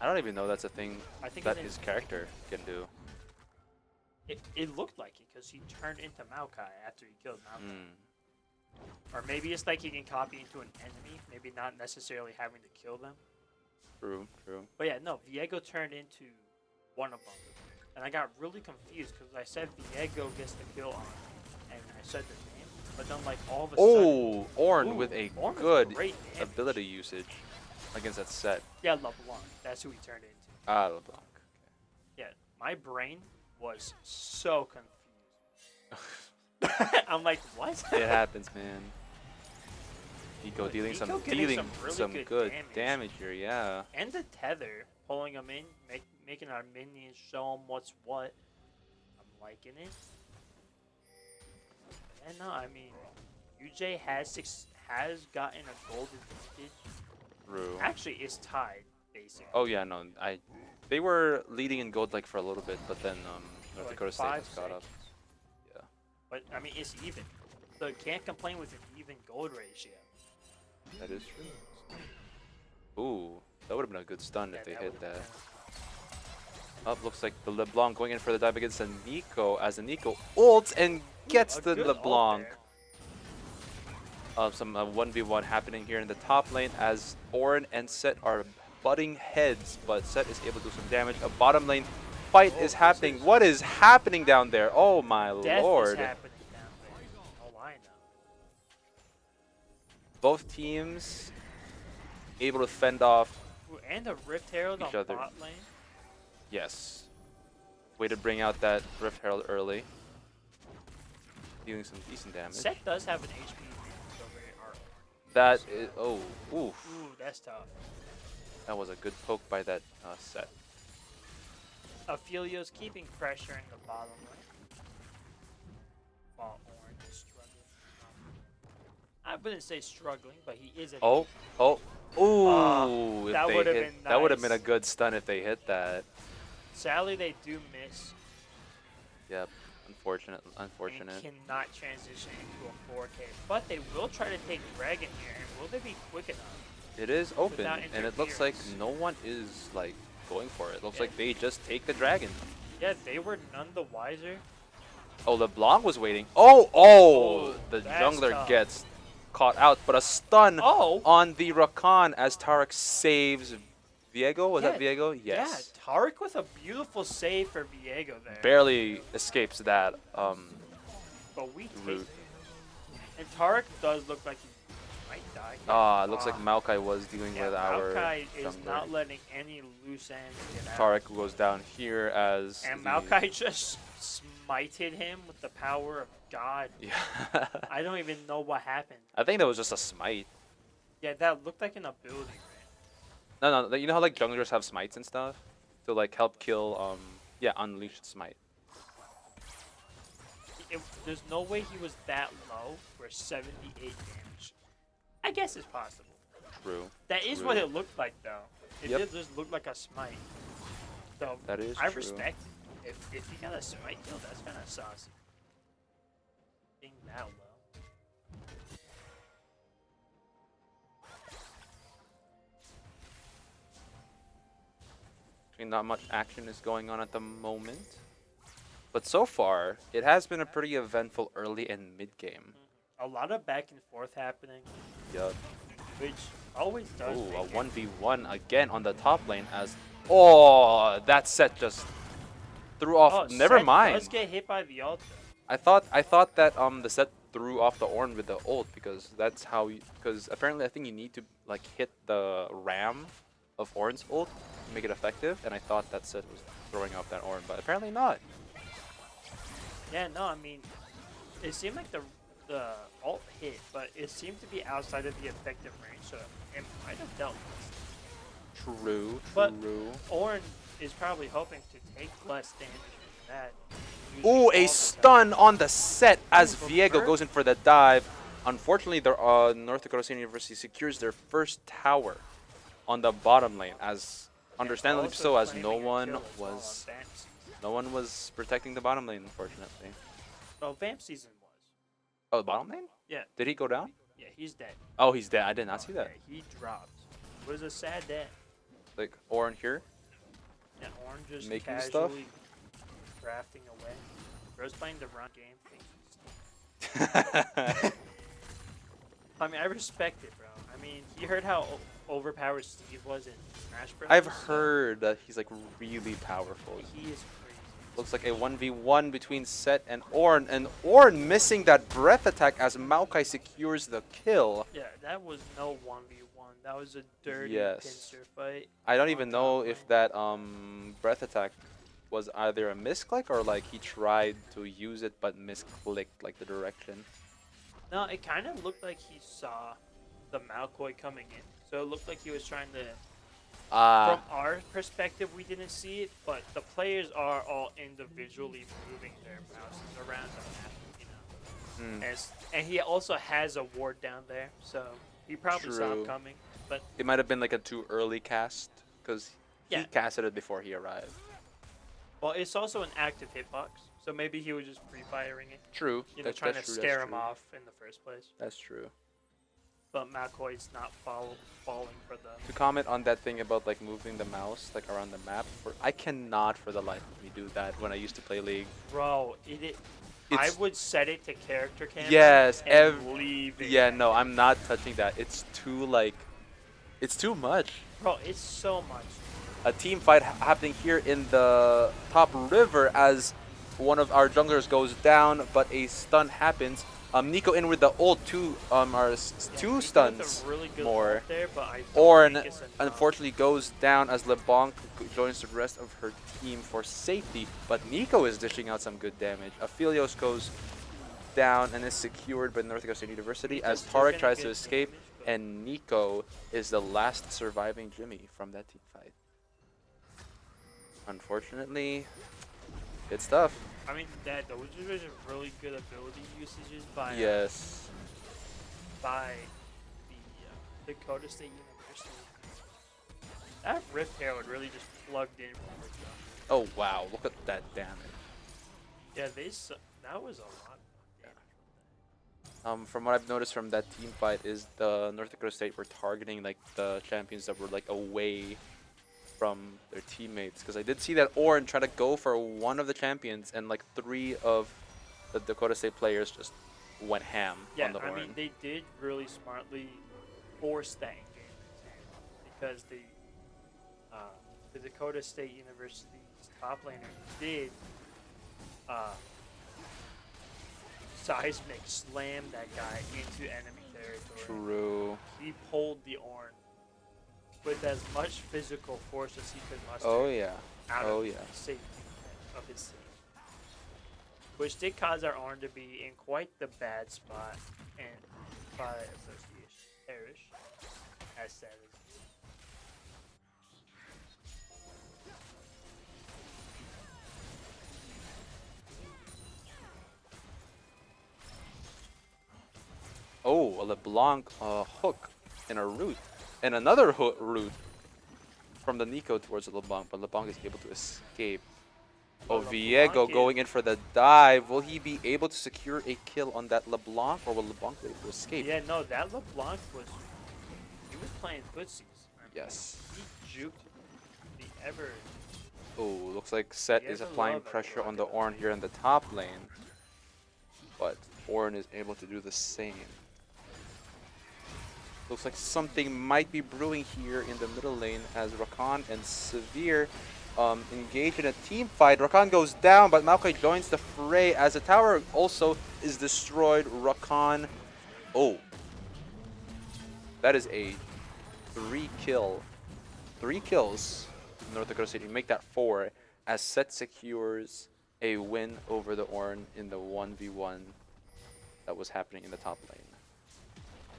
[SPEAKER 1] I don't even know that's a thing
[SPEAKER 2] I think
[SPEAKER 1] that
[SPEAKER 2] his
[SPEAKER 1] his character can do.
[SPEAKER 2] It looked like it because he turned into Maokai after he killed Maokai.
[SPEAKER 1] Mm.
[SPEAKER 2] Or maybe it's like he can copy into an enemy, maybe not necessarily having to kill them.
[SPEAKER 1] True, true.
[SPEAKER 2] But yeah, no, Viego turned into one of them. And I got really confused because I said Viego gets the kill on, and I said the name, but then like all of a sudden...
[SPEAKER 1] Oh, Ornn
[SPEAKER 2] Ooh,
[SPEAKER 1] with a
[SPEAKER 2] Ornn with
[SPEAKER 1] good
[SPEAKER 2] great damage.
[SPEAKER 1] ability usage against that set.
[SPEAKER 2] Yeah, LeBlanc. That's who he turned into.
[SPEAKER 1] Ah, LeBlanc.
[SPEAKER 2] Yeah, my brain was so confused. I'm like, what?
[SPEAKER 1] It happens, man. Nico
[SPEAKER 2] Look,
[SPEAKER 1] dealing
[SPEAKER 2] Nico
[SPEAKER 1] some
[SPEAKER 2] getting some really good
[SPEAKER 1] damage here, yeah.
[SPEAKER 2] And the tether, pulling him in, making our minions show him what's what. I'm liking it. And no, I mean, UJ has gotten a gold advantage.
[SPEAKER 1] True.
[SPEAKER 2] Actually, it's tied, basically.
[SPEAKER 1] Oh yeah, no, they were leading in gold like for a little bit, but then North
[SPEAKER 2] Like
[SPEAKER 1] Dakota State
[SPEAKER 2] 5
[SPEAKER 1] has caught up.
[SPEAKER 2] seconds.
[SPEAKER 1] Yeah.
[SPEAKER 2] But I mean, it's even. So you can't complain with an even gold ratio.
[SPEAKER 1] That is true. Ooh, that would have been a good stun if they hit that. Up, looks like the LeBlanc going in for the dive against the Nico as the Nico ults and gets the
[SPEAKER 2] good ult
[SPEAKER 1] LeBlanc.
[SPEAKER 2] there.
[SPEAKER 1] Some 1v1 happening here in the top lane as Ornn and Set are butting heads, but Set is able to do some damage. A bottom lane fight is happening. What is happening down there? Oh my
[SPEAKER 2] Death
[SPEAKER 1] lord.
[SPEAKER 2] is happening down there. Oh, I know.
[SPEAKER 1] Both teams able to fend off.
[SPEAKER 2] Ooh, and a Rift Herald on
[SPEAKER 1] Each other.
[SPEAKER 2] bot lane.
[SPEAKER 1] Yes. Way to bring out that Rift Herald early. Dealing some decent damage.
[SPEAKER 2] Set does have an HP advantage over our.
[SPEAKER 1] That is, oh, oof.
[SPEAKER 2] Ooh, that's tough.
[SPEAKER 1] That was a good poke by that Set.
[SPEAKER 2] Ophelia's keeping pressure in the bottom lane. While Orange is struggling. I wouldn't say struggling, but he is.
[SPEAKER 1] Oh, ooh!
[SPEAKER 2] that
[SPEAKER 1] if
[SPEAKER 2] would
[SPEAKER 1] they
[SPEAKER 2] have
[SPEAKER 1] hit,
[SPEAKER 2] been
[SPEAKER 1] that would have been a
[SPEAKER 2] nice.
[SPEAKER 1] good stun if they hit that.
[SPEAKER 2] Sadly, they do miss.
[SPEAKER 1] Yep, unfortunate.
[SPEAKER 2] And
[SPEAKER 1] Unfortunate.
[SPEAKER 2] cannot transition into a 4K. But they will try to take Dragon here, and will they be quick enough?
[SPEAKER 1] It is open,
[SPEAKER 2] Without
[SPEAKER 1] and it looks like
[SPEAKER 2] interference.
[SPEAKER 1] no one is like going for it. Looks
[SPEAKER 2] Yeah.
[SPEAKER 1] like they just take the dragon.
[SPEAKER 2] Yeah, they were none the wiser.
[SPEAKER 1] Oh, LeBlanc was waiting. Oh! The
[SPEAKER 2] that's
[SPEAKER 1] jungler
[SPEAKER 2] tough.
[SPEAKER 1] gets caught out, but a stun
[SPEAKER 2] Oh!
[SPEAKER 1] on the Rakan as Tarek saves Viego. Was that
[SPEAKER 2] Yeah,
[SPEAKER 1] Viego? Yes.
[SPEAKER 2] Yeah, Tarek with a beautiful save for Viego there.
[SPEAKER 1] Barely escapes that.
[SPEAKER 2] But we take
[SPEAKER 1] route.
[SPEAKER 2] it. And Tarek does look like he might die.
[SPEAKER 1] Looks like Maokai was dealing
[SPEAKER 2] Yeah,
[SPEAKER 1] with our
[SPEAKER 2] Maokai is
[SPEAKER 1] jungler.
[SPEAKER 2] not letting any loose ends get out.
[SPEAKER 1] Tarek goes down here as
[SPEAKER 2] And
[SPEAKER 1] the-
[SPEAKER 2] Maokai just smited him with the power of God.
[SPEAKER 1] Yeah.
[SPEAKER 2] I don't even know what happened.
[SPEAKER 1] I think that was just a smite.
[SPEAKER 2] Yeah, that looked like an ability, right?
[SPEAKER 1] No, no. You know how like junglers have smites and stuff to like help kill. Yeah, unleashed smite.
[SPEAKER 2] There's no way he was that low for 78 damage. I guess it's possible.
[SPEAKER 1] True.
[SPEAKER 2] That is what
[SPEAKER 1] True.
[SPEAKER 2] it looked like, though. It
[SPEAKER 1] Yep.
[SPEAKER 2] did just look like a smite. So
[SPEAKER 1] That is
[SPEAKER 2] I
[SPEAKER 1] true.
[SPEAKER 2] respect it. If he got a smite kill, that's kind of saucy. Being that low.
[SPEAKER 1] Actually, not much action is going on at the moment. But so far, it has been a pretty eventful early and mid game.
[SPEAKER 2] A lot of back and forth happening,
[SPEAKER 1] Yup.
[SPEAKER 2] which always does
[SPEAKER 1] Oh, a
[SPEAKER 2] make it.
[SPEAKER 1] 1v1 again on the top lane as... Oh, that set just threw off...
[SPEAKER 2] Oh,
[SPEAKER 1] Never
[SPEAKER 2] Seth does
[SPEAKER 1] mind.
[SPEAKER 2] get hit by the ult.
[SPEAKER 1] I thought that the set threw off the Ornn with the ult because that's how you... Because apparently I think you need to like hit the ram of Ornn's ult to make it effective. And I thought that set was throwing off that Ornn, but apparently not.
[SPEAKER 2] Yeah, no, I mean, it seemed like the ult hit, but it seemed to be outside of the effective range, so it might have dealt less.
[SPEAKER 1] True,
[SPEAKER 2] But
[SPEAKER 1] true.
[SPEAKER 2] Ornn is probably hoping to take less damage from that. using
[SPEAKER 1] Ooh, a
[SPEAKER 2] all the
[SPEAKER 1] stun on the set as
[SPEAKER 2] Ooh,
[SPEAKER 1] Viego
[SPEAKER 2] reverse.
[SPEAKER 1] goes in for the dive. Unfortunately, the North Dakota State University secures their first tower on the bottom lane, as understandably
[SPEAKER 2] Also
[SPEAKER 1] so, as
[SPEAKER 2] claiming a kill as well on Vamp season.
[SPEAKER 1] no one was protecting the bottom lane, unfortunately.
[SPEAKER 2] Oh, Vamp season was.
[SPEAKER 1] Oh, the bottom lane?
[SPEAKER 2] Yeah,
[SPEAKER 1] Did he go down?
[SPEAKER 2] yeah, he's dead.
[SPEAKER 1] Oh, he's dead. I did not see that.
[SPEAKER 2] Yeah, he dropped. It was a sad day.
[SPEAKER 1] Like Ornn here.
[SPEAKER 2] Yeah, Orange just
[SPEAKER 1] Making stuff?
[SPEAKER 2] casually drafting away. Bro's playing the run game. I mean, I respect it, bro. I mean, you heard how overpowered Steve was in Smash Bros.
[SPEAKER 1] I've heard that he's like really powerful.
[SPEAKER 2] He is crazy.
[SPEAKER 1] Looks like a 1v1 between Set and Ornn missing that breath attack as Maokai secures the kill.
[SPEAKER 2] Yeah, that was no 1v1. That was a dirty
[SPEAKER 1] Yes.
[SPEAKER 2] pincer fight.
[SPEAKER 1] I don't
[SPEAKER 2] on
[SPEAKER 1] even
[SPEAKER 2] top
[SPEAKER 1] know
[SPEAKER 2] lane.
[SPEAKER 1] if that breath attack was either a misclick or like he tried to use it but misclicked like the direction.
[SPEAKER 2] No, it kind of looked like he saw the Malkoy coming in. So it looked like he was trying to. From our perspective, we didn't see it, but the players are all individually moving their mouses around the map, you know. And he also has a ward down there, so he probably saw
[SPEAKER 1] True.
[SPEAKER 2] it coming. But
[SPEAKER 1] It might have been like a too early cast because he
[SPEAKER 2] Yeah.
[SPEAKER 1] casted it before he arrived.
[SPEAKER 2] well, it's also an active hitbox, so maybe he was just pre-firing it,
[SPEAKER 1] True.
[SPEAKER 2] you know, trying to
[SPEAKER 1] true,
[SPEAKER 2] scare
[SPEAKER 1] that's
[SPEAKER 2] him
[SPEAKER 1] true.
[SPEAKER 2] off in the first place.
[SPEAKER 1] That's true.
[SPEAKER 2] But Malkoy's not falling for the.
[SPEAKER 1] To comment on that thing about like moving the mouse like around the map, I cannot for the life of me do that when I used to play League.
[SPEAKER 2] Bro, I
[SPEAKER 1] It's-
[SPEAKER 2] would set it to character camera.
[SPEAKER 1] Yes,
[SPEAKER 2] and leave it.
[SPEAKER 1] yeah,
[SPEAKER 2] at
[SPEAKER 1] no,
[SPEAKER 2] that.
[SPEAKER 1] I'm not touching that. It's too like, it's too much.
[SPEAKER 2] Bro, it's so much.
[SPEAKER 1] A team fight happening here in the top river as one of our junglers goes down, but a stun happens. Nico in with the ult, two
[SPEAKER 2] Nico with
[SPEAKER 1] stuns
[SPEAKER 2] a really good
[SPEAKER 1] more.
[SPEAKER 2] ult there, but I don't
[SPEAKER 1] Ornn
[SPEAKER 2] think it's enough.
[SPEAKER 1] unfortunately goes down as LeBlanc joins the rest of her team for safety, but Nico is dishing out some good damage. Aphelios goes down and is secured by North Dakota State University as
[SPEAKER 2] Nico's still
[SPEAKER 1] Tarek
[SPEAKER 2] getting
[SPEAKER 1] tries to
[SPEAKER 2] good
[SPEAKER 1] escape,
[SPEAKER 2] damage, but-
[SPEAKER 1] and Nico is the last surviving Jimmy from that team fight. Unfortunately, it's tough.
[SPEAKER 2] I mean, those are just really good ability usages by
[SPEAKER 1] Yes.
[SPEAKER 2] by the Dakota State University. That Rift Herald really just plugged in from the jump.
[SPEAKER 1] Oh wow, look at that damage.
[SPEAKER 2] Yeah, that was a lot of damage.
[SPEAKER 1] From what I've noticed from that team fight is the North Dakota State were targeting like the champions that were like away from their teammates, because I did see that Ornn try to go for one of the champions and like 3 of the Dakota State players just went ham
[SPEAKER 2] Yeah,
[SPEAKER 1] on the
[SPEAKER 2] I
[SPEAKER 1] Ornn.
[SPEAKER 2] mean, they did really smartly force that engagement because the Dakota State University's top laner did seismic slam that guy into enemy territory.
[SPEAKER 1] True.
[SPEAKER 2] He pulled the Ornn with as much physical force as he could muster
[SPEAKER 1] Oh yeah.
[SPEAKER 2] out
[SPEAKER 1] Oh
[SPEAKER 2] of
[SPEAKER 1] yeah.
[SPEAKER 2] the safety of his team. Which did cause our Ornn to be in quite the bad spot and by association perish. as sad as it is.
[SPEAKER 1] Oh, a LeBlanc hook and a root. And another root from the Nico towards the LeBlanc, but LeBlanc is able to escape. Oh,
[SPEAKER 2] But LeBlanc
[SPEAKER 1] Viego going in for the dive. Will he be able to secure a kill on that LeBlanc, or will LeBlanc be able to escape?
[SPEAKER 2] yeah, no, that LeBlanc was he was playing footsies. I mean,
[SPEAKER 1] Yes.
[SPEAKER 2] he juked the ever
[SPEAKER 1] Oh, looks like Set
[SPEAKER 2] the
[SPEAKER 1] is
[SPEAKER 2] ever
[SPEAKER 1] applying
[SPEAKER 2] love
[SPEAKER 1] pressure on the
[SPEAKER 2] Dakota.
[SPEAKER 1] Ornn here in the top lane, but Ornn is able to do the same. Looks like something might be brewing here in the middle lane as Rakan and Severe engage in a team fight. Rakan goes down, but Maokai joins the fray as the tower also is destroyed. Rakan, oh, that is a 3 kills. North Dakota City make that 4 as Set secures a win over the Ornn in the 1v1 that was happening in the top lane.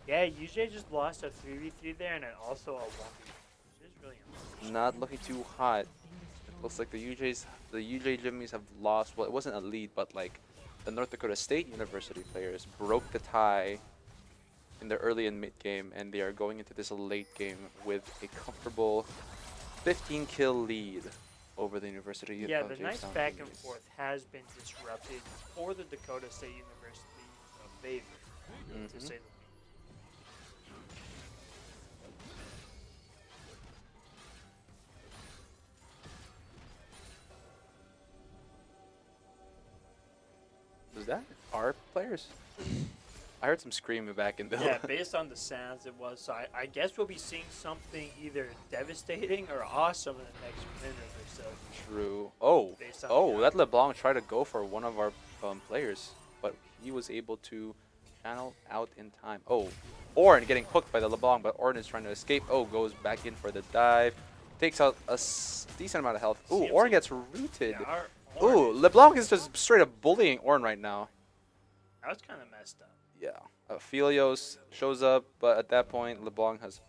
[SPEAKER 2] Yeah, UJ just lost a 3v3 there and then also a 1v1, which is really unfortunate.
[SPEAKER 1] Not looking too hot. It looks like the UJ Jimmies have lost. Well, it wasn't a lead, but like the North Dakota State University players broke the tie in the early and mid game, and they are going into this late game with a comfortable 15 kill lead over the University
[SPEAKER 2] Yeah,
[SPEAKER 1] of
[SPEAKER 2] the nice
[SPEAKER 1] Jamestown
[SPEAKER 2] back and
[SPEAKER 1] East.
[SPEAKER 2] forth has been disrupted for the Dakota State University favor, to say the least.
[SPEAKER 1] Was that our players? I heard some screaming back in the.
[SPEAKER 2] Yeah, based on the sounds it was. So I guess we'll be seeing something either devastating or awesome in the next minute or so.
[SPEAKER 1] True. Oh,
[SPEAKER 2] Based on
[SPEAKER 1] oh,
[SPEAKER 2] the
[SPEAKER 1] that LeBlanc tried to go for one of our players, but he was able to channel out in time. Oh, Ornn getting hooked by the LeBlanc, but Ornn is trying to escape. Oh, goes back in for the dive. Takes out a decent amount of health. Ooh,
[SPEAKER 2] Seems
[SPEAKER 1] Ornn
[SPEAKER 2] like-
[SPEAKER 1] gets rooted.
[SPEAKER 2] Yeah, our
[SPEAKER 1] Ooh,
[SPEAKER 2] Orange,
[SPEAKER 1] LeBlanc is just straight up bullying Ornn right now.
[SPEAKER 2] that was kind of messed up.
[SPEAKER 1] Yeah. Filios shows up, but at that point, LeBlanc has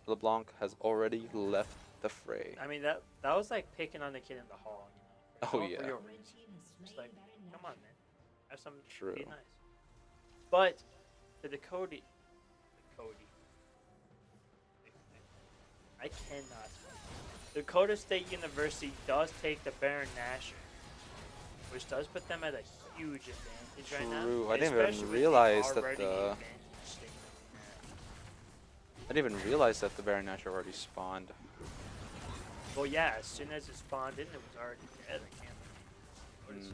[SPEAKER 1] already left the fray.
[SPEAKER 2] I mean that was like picking on the kid in the hall, you know.
[SPEAKER 1] Oh,
[SPEAKER 2] For
[SPEAKER 1] yeah.
[SPEAKER 2] real reason. It's like, come on, man, have some.
[SPEAKER 1] True.
[SPEAKER 2] Be nice. But the Dakota, I cannot. Dakota State University does take the Baron Nashor, which does put them at a huge advantage right now.
[SPEAKER 1] True. I didn't even
[SPEAKER 2] especially with the
[SPEAKER 1] realize that
[SPEAKER 2] already
[SPEAKER 1] the-
[SPEAKER 2] advantage state.
[SPEAKER 1] I didn't even realize that the Baron Nashor already spawned.
[SPEAKER 2] Well, yeah, as soon as it spawned in, it was already dead. I can't.
[SPEAKER 1] Mm.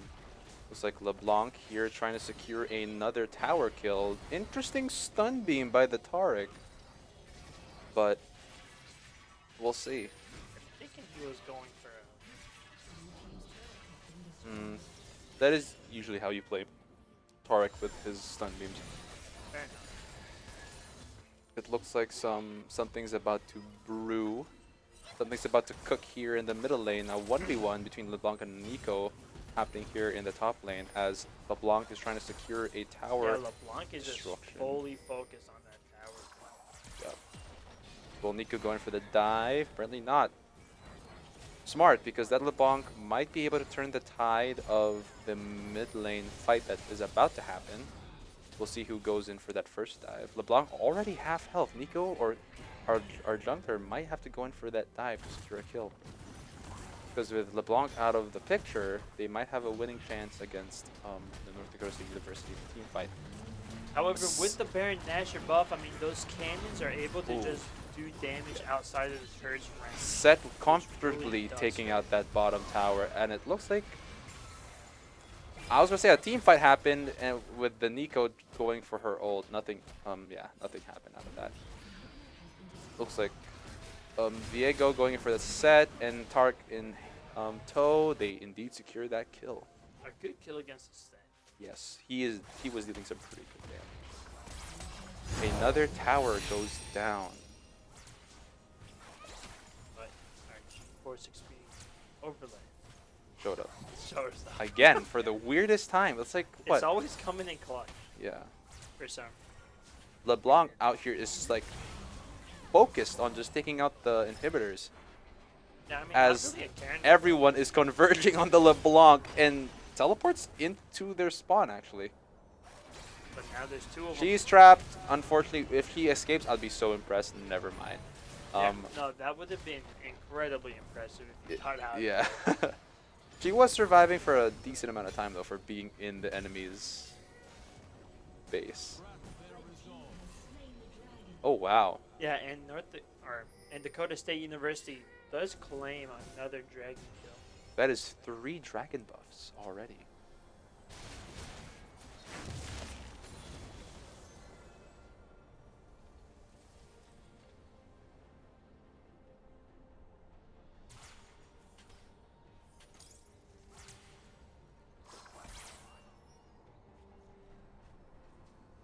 [SPEAKER 1] Looks like LeBlanc here trying to secure another tower kill. Interesting stun beam by the Taric. But we'll see.
[SPEAKER 2] I'm thinking he was going for a.
[SPEAKER 1] That is usually how you play Taric with his stun beams.
[SPEAKER 2] Fair enough.
[SPEAKER 1] It looks like something's about to brew. Something's about to cook here in the middle lane. A 1v1 between LeBlanc and Nico happening here in the top lane as LeBlanc is trying to secure a tower.
[SPEAKER 2] Yeah, LeBlanc is just
[SPEAKER 1] destruction.
[SPEAKER 2] fully focused on that tower.
[SPEAKER 1] Yep. Will Nico going for the dive? Apparently not. Smart, because that LeBlanc might be able to turn the tide of the mid lane fight that is about to happen. We'll see who goes in for that first dive. LeBlanc already half health. Nico or our jungler might have to go in for that dive to secure a kill. Because with LeBlanc out of the picture, they might have a winning chance against the North Dakota State University team fight.
[SPEAKER 2] However, with the Baron Nashor buff, I mean, those cannons are able to
[SPEAKER 1] Ooh.
[SPEAKER 2] just do damage outside of the turret's range.
[SPEAKER 1] Set comfortably
[SPEAKER 2] really does
[SPEAKER 1] taking
[SPEAKER 2] hurt.
[SPEAKER 1] out that bottom tower, and it looks like I was gonna say a team fight happened, and with the Nico going for her ult, nothing. Yeah, nothing happened out of that. Looks like Viego going in for the Set and Tark in tow. They indeed secure that kill.
[SPEAKER 2] A good kill against the set.
[SPEAKER 1] Yes, he was dealing some pretty good damage. Another tower goes down.
[SPEAKER 2] But, alright, Force experience overlay.
[SPEAKER 1] Showed up
[SPEAKER 2] Shows up.
[SPEAKER 1] again for the weirdest time. It's like what?
[SPEAKER 2] It's always coming in clutch
[SPEAKER 1] Yeah.
[SPEAKER 2] for some.
[SPEAKER 1] LeBlanc out here is just like focused on just taking out the inhibitors
[SPEAKER 2] Yeah, I mean, not
[SPEAKER 1] as
[SPEAKER 2] really a Karen control.
[SPEAKER 1] everyone is converging on the LeBlanc and teleports into their spawn, actually.
[SPEAKER 2] But now there's two of them.
[SPEAKER 1] She's trapped. Unfortunately, if he escapes, I'll be so impressed. Never mind.
[SPEAKER 2] Yeah,
[SPEAKER 1] Um,
[SPEAKER 2] no, that would have been incredibly impressive if he got out.
[SPEAKER 1] yeah. She was surviving for a decent amount of time, though, for being in the enemy's base. Oh, wow.
[SPEAKER 2] Yeah, and Dakota State University does claim another dragon kill.
[SPEAKER 1] That is 3 dragon buffs already.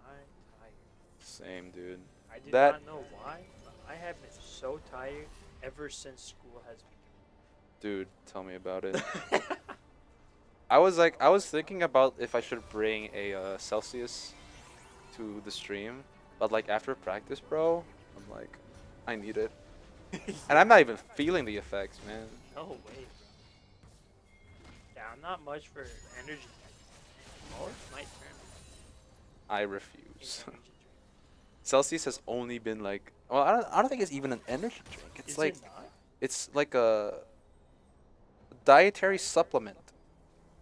[SPEAKER 2] I'm tired.
[SPEAKER 1] Same, dude.
[SPEAKER 2] I do
[SPEAKER 1] That,
[SPEAKER 2] not know why, but I have been so tired ever since school has
[SPEAKER 1] dude, tell me about it.
[SPEAKER 2] begun.
[SPEAKER 1] I was thinking about if I should bring a Celsius to the stream, but like after practice, bro, I'm like, I need it. And I'm not even feeling the effects, man.
[SPEAKER 2] No way, bro. Yeah, I'm not much for energy drinks. Oh, it's my turn.
[SPEAKER 1] I
[SPEAKER 2] In
[SPEAKER 1] refuse.
[SPEAKER 2] energy drink.
[SPEAKER 1] Celsius has only been like, well, I don't think it's even an energy drink.
[SPEAKER 2] Is it not?
[SPEAKER 1] It's like a dietary supplement.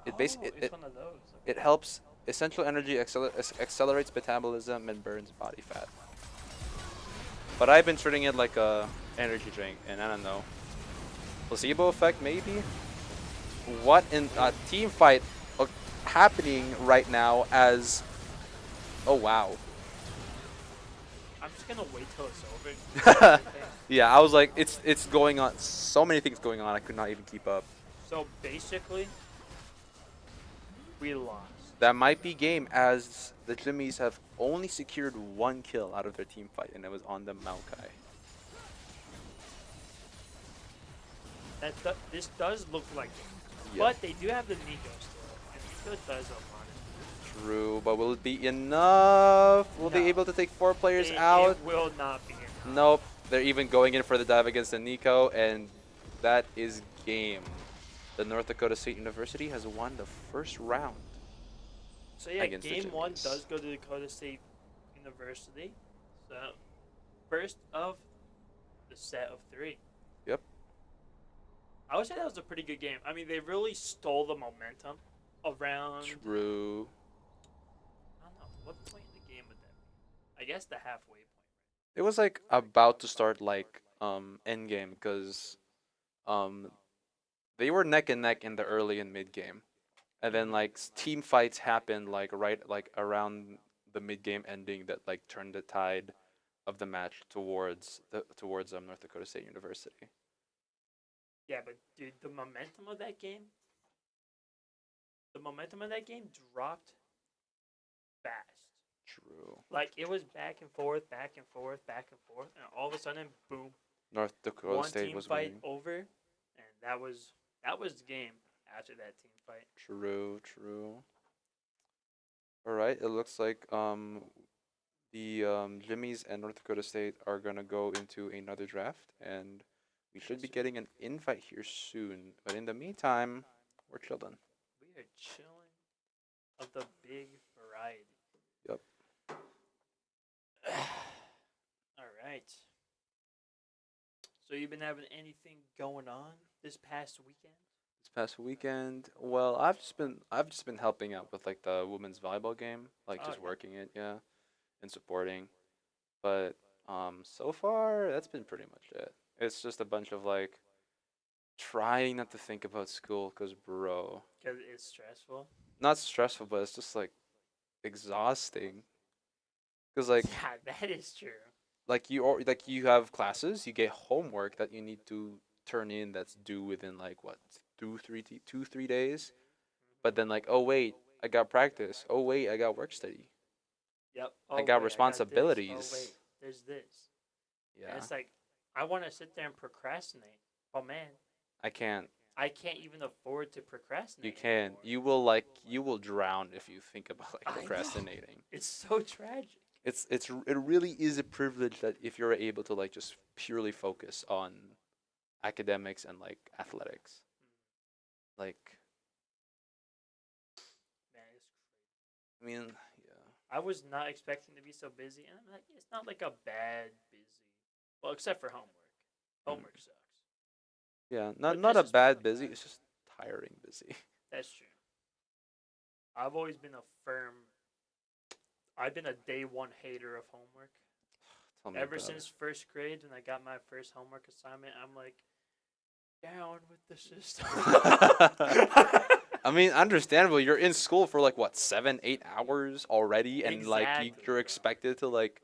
[SPEAKER 1] It base
[SPEAKER 2] Oh, it's one of those.
[SPEAKER 1] it
[SPEAKER 2] Okay.
[SPEAKER 1] helps essential energy accelerates metabolism and burns body fat. But I've been treating it like a energy drink, and I don't know. Placebo effect, maybe? What in a team fight happening right now as... Oh, wow.
[SPEAKER 2] I'm just gonna wait till it's over.
[SPEAKER 1] Yeah, I was like, it's going on. So many things going on, I could not even keep up.
[SPEAKER 2] So basically, we lost.
[SPEAKER 1] That might be game, as the Jimmies have only secured 1 kill out of their team fight, and it was on the Maokai.
[SPEAKER 2] This does look like it.
[SPEAKER 1] Yep.
[SPEAKER 2] But they do have the Nico still, and Nico does a lot of
[SPEAKER 1] True, but will it be enough? Will they
[SPEAKER 2] No.
[SPEAKER 1] able to take 4 players
[SPEAKER 2] It
[SPEAKER 1] out?
[SPEAKER 2] will not be enough.
[SPEAKER 1] Nope. They're even going in for the dive against the Nico, and that is game. The North Dakota State University has won the first round
[SPEAKER 2] So yeah,
[SPEAKER 1] against the
[SPEAKER 2] game one
[SPEAKER 1] Jimmies.
[SPEAKER 2] does go to Dakota State University. So first of the set of 3.
[SPEAKER 1] Yep.
[SPEAKER 2] I would say that was a pretty good game. I mean, they really stole the momentum around.
[SPEAKER 1] True.
[SPEAKER 2] I don't know what point in the game would that be. I guess the halfway point.
[SPEAKER 1] It was like about to start like end game, because um they were neck and neck in the early and mid game. And then like team fights happened like right like around the mid game ending that like turned the tide of the match towards North Dakota State University.
[SPEAKER 2] Yeah, but dude, the momentum of that game dropped fast.
[SPEAKER 1] True.
[SPEAKER 2] Like it was back and forth, back and forth, back and forth, and all of a sudden, boom,
[SPEAKER 1] North Dakota
[SPEAKER 2] one
[SPEAKER 1] State
[SPEAKER 2] team
[SPEAKER 1] was
[SPEAKER 2] fight
[SPEAKER 1] winning.
[SPEAKER 2] over, and that was the game after that team fight.
[SPEAKER 1] True, true. All right, it looks like the Jimmies and North Dakota State are gonna go into another draft, and we should be getting an invite here soon. But in the meantime, we're chilling.
[SPEAKER 2] We are chilling of the big variety.
[SPEAKER 1] Yep.
[SPEAKER 2] All right. So you've been having anything going on this past weekend?
[SPEAKER 1] This past weekend, well, I've just been helping out with like the women's volleyball game, like
[SPEAKER 2] Oh,
[SPEAKER 1] just
[SPEAKER 2] yeah.
[SPEAKER 1] working it, yeah, and supporting. But so far that's been pretty much it. It's just a bunch of like trying not to think about school, cause bro,
[SPEAKER 2] Because it's stressful.
[SPEAKER 1] not stressful, but it's just like exhausting. Cause like
[SPEAKER 2] Yeah, that is true.
[SPEAKER 1] like you have classes, you get homework that you need to turn in that's due within like what 2 3 days. But then like, oh wait, I got practice. Oh wait, I got work study.
[SPEAKER 2] Yep.
[SPEAKER 1] I
[SPEAKER 2] Oh
[SPEAKER 1] got
[SPEAKER 2] wait, I got this. Oh
[SPEAKER 1] responsibilities.
[SPEAKER 2] wait, there's this. And
[SPEAKER 1] Yeah,
[SPEAKER 2] it's like I want to sit there and procrastinate, but man,
[SPEAKER 1] I can't.
[SPEAKER 2] I can't even afford to
[SPEAKER 1] You
[SPEAKER 2] procrastinate
[SPEAKER 1] can.
[SPEAKER 2] anymore.
[SPEAKER 1] You will drown if you think about like
[SPEAKER 2] I know.
[SPEAKER 1] procrastinating.
[SPEAKER 2] It's so tragic.
[SPEAKER 1] it really is a privilege that if you're able to like just purely focus on academics and like athletics. Like,
[SPEAKER 2] Man, it's crazy.
[SPEAKER 1] I mean, yeah.
[SPEAKER 2] I was not expecting to be so busy, and I'm like, it's not like a bad busy. Well, except for homework.
[SPEAKER 1] Mm.
[SPEAKER 2] Homework sucks.
[SPEAKER 1] Yeah, not
[SPEAKER 2] But
[SPEAKER 1] not
[SPEAKER 2] that's
[SPEAKER 1] a
[SPEAKER 2] just part
[SPEAKER 1] bad
[SPEAKER 2] of
[SPEAKER 1] busy,
[SPEAKER 2] life.
[SPEAKER 1] it's just tiring busy.
[SPEAKER 2] That's true. I've always been a firm. I've been a day one hater of homework.
[SPEAKER 1] Tell me
[SPEAKER 2] Ever
[SPEAKER 1] about
[SPEAKER 2] since first grade, when I got my first homework assignment, I'm like, down with the system.
[SPEAKER 1] it. I mean, understandable. You're in school for like what, 7, 8 hours already, and like
[SPEAKER 2] Exactly,
[SPEAKER 1] you're
[SPEAKER 2] bro.
[SPEAKER 1] expected to like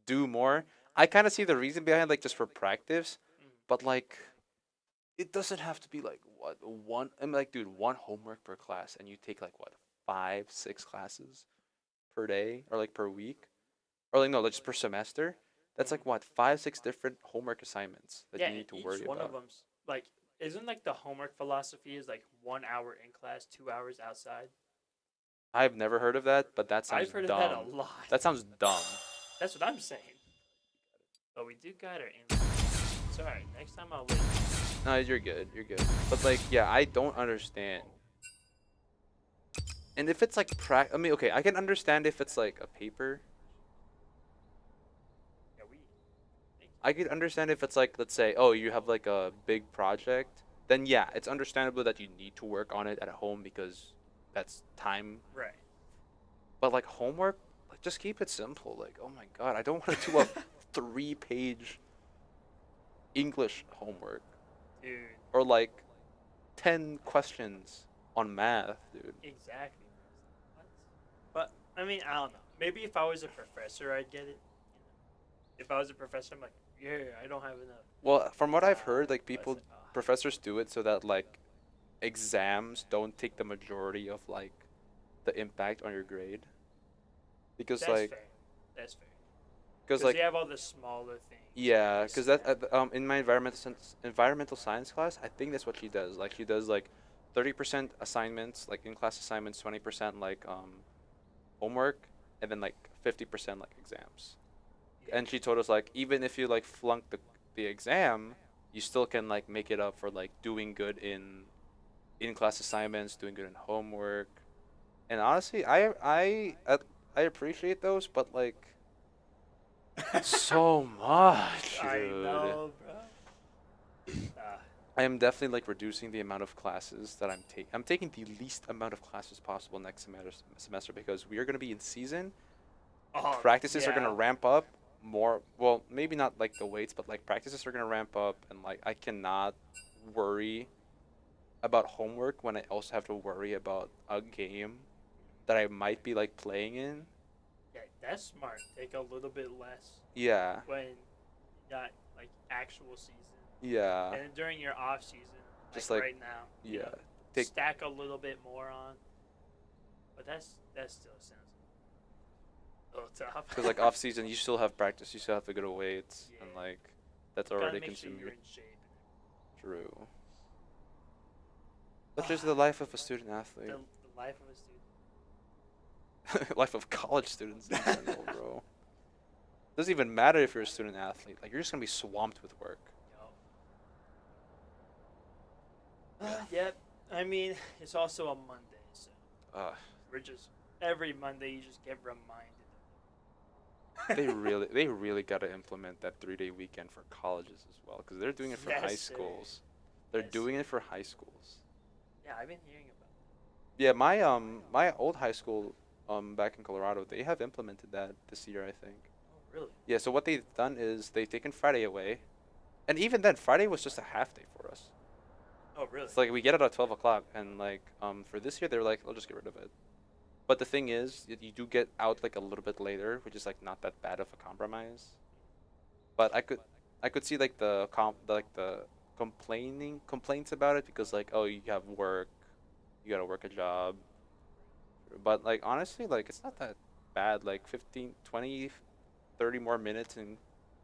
[SPEAKER 1] do more. I kind of see the reason behind like just for practice,
[SPEAKER 2] Mm.
[SPEAKER 1] but like it doesn't have to be like what one. I'm like, dude, one homework per class, and you take like what 5, 6 classes per day or like per week, or like no, like just per semester. That's
[SPEAKER 2] Mhm.
[SPEAKER 1] like what 5, 6 different homework assignments that
[SPEAKER 2] Yeah,
[SPEAKER 1] you
[SPEAKER 2] and
[SPEAKER 1] need to
[SPEAKER 2] each
[SPEAKER 1] worry
[SPEAKER 2] one of
[SPEAKER 1] about.
[SPEAKER 2] them's like, isn't like the homework philosophy is like 1 hour in class, 2 hours outside.
[SPEAKER 1] I've never heard of that, but that sounds
[SPEAKER 2] I've heard of that a
[SPEAKER 1] dumb.
[SPEAKER 2] lot.
[SPEAKER 1] That sounds dumb.
[SPEAKER 2] That's what I'm saying. But we do got our in. Sorry, next time I'll let you.
[SPEAKER 1] No, you're good. You're good. But like, yeah, I don't understand. And if it's like I mean, okay, I can understand if it's like a paper.
[SPEAKER 2] Yeah, we. Thank
[SPEAKER 1] I could understand if it's like, let's say, oh, you have like a big project. Then yeah, it's understandable that you need to work on it at home because that's time.
[SPEAKER 2] you. Right.
[SPEAKER 1] But like homework, like just keep it simple. Like, oh my God, I don't want to do a 3 page English homework
[SPEAKER 2] Dude,
[SPEAKER 1] or like 10 questions on math, dude.
[SPEAKER 2] exactly. What? But I mean, I don't know. Maybe if I was a professor, I'd get it. If I was a professor, I'm like, yeah, I don't have enough
[SPEAKER 1] Well, from what I've heard,
[SPEAKER 2] time.
[SPEAKER 1] like
[SPEAKER 2] But it's
[SPEAKER 1] people,
[SPEAKER 2] like, ah,
[SPEAKER 1] professors do it so that like exams don't take the majority of like the impact on your grade. Because
[SPEAKER 2] that's
[SPEAKER 1] like,
[SPEAKER 2] fair. That's fair.
[SPEAKER 1] because
[SPEAKER 2] Because
[SPEAKER 1] like,
[SPEAKER 2] you have all the smaller things that
[SPEAKER 1] yeah,
[SPEAKER 2] you
[SPEAKER 1] because
[SPEAKER 2] see
[SPEAKER 1] that
[SPEAKER 2] happen.
[SPEAKER 1] in my environmental science class, I think that's what she does. Like she does like 30% assignments, like in class assignments, 20% like homework, and then like 50% like exams.
[SPEAKER 2] Yeah.
[SPEAKER 1] And she told us like even if you like flunk the exam, you still can like make it up for like doing good in class assignments, doing good in homework. And honestly, I appreciate those, but like so much,
[SPEAKER 2] I
[SPEAKER 1] dude.
[SPEAKER 2] know, bro. Uh,
[SPEAKER 1] I am definitely like reducing the amount of classes that I'm taking. I'm taking the least amount of classes possible next semester because we are going to be in season.
[SPEAKER 2] oh,
[SPEAKER 1] Practices are going to
[SPEAKER 2] yeah.
[SPEAKER 1] ramp up more. Well, maybe not like the weights, but like practices are going to ramp up, and like I cannot worry about homework when I also have to worry about a game that I might be like playing in.
[SPEAKER 2] Yeah, that's smart. Take a little bit less
[SPEAKER 1] Yeah.
[SPEAKER 2] when you got like actual season,
[SPEAKER 1] Yeah.
[SPEAKER 2] and then during your off season, like
[SPEAKER 1] Just like
[SPEAKER 2] right now,
[SPEAKER 1] yeah. Take
[SPEAKER 2] stack a little bit more on. But that still sounds a little
[SPEAKER 1] because
[SPEAKER 2] tough.
[SPEAKER 1] like off season you still have practice, you still have to go to weights, and
[SPEAKER 2] Yeah,
[SPEAKER 1] like that's
[SPEAKER 2] you gotta
[SPEAKER 1] already
[SPEAKER 2] make sure
[SPEAKER 1] consuming
[SPEAKER 2] you're
[SPEAKER 1] it.
[SPEAKER 2] in shape.
[SPEAKER 1] True. But just
[SPEAKER 2] Ah,
[SPEAKER 1] the life of a student
[SPEAKER 2] the
[SPEAKER 1] athlete.
[SPEAKER 2] the life of a student.
[SPEAKER 1] Life of college students in general, bro. Doesn't even matter if you're a student athlete. Like you're just gonna be swamped with work.
[SPEAKER 2] Yo.
[SPEAKER 1] Yeah.
[SPEAKER 2] Yep. I mean, it's also a Monday, so
[SPEAKER 1] Uh,
[SPEAKER 2] we're just every Monday you just get reminded
[SPEAKER 1] they really gotta implement that 3 day weekend for colleges as well, because they're doing it for
[SPEAKER 2] yes,
[SPEAKER 1] high
[SPEAKER 2] sir.
[SPEAKER 1] schools. They're
[SPEAKER 2] Yes, sir.
[SPEAKER 1] doing it for high schools.
[SPEAKER 2] Yeah, I've been hearing about.
[SPEAKER 1] Yeah, my old high school back in Colorado, they have implemented that this year, I think.
[SPEAKER 2] Oh, really?
[SPEAKER 1] Yeah, so what they've done is they've taken Friday away, and even then, Friday was just a half day for us.
[SPEAKER 2] Oh, really?
[SPEAKER 1] It's like we get it at 12 o'clock, and like for this year, they were like, "I'll just get rid of it." But the thing is, you do get out like a little bit later, which is like not that bad of a compromise. But I could see like the complaining complaints about it because like, oh, you have work, you gotta work a job. But like honestly, like it's not that bad. Like 15, 20, 30 more minutes in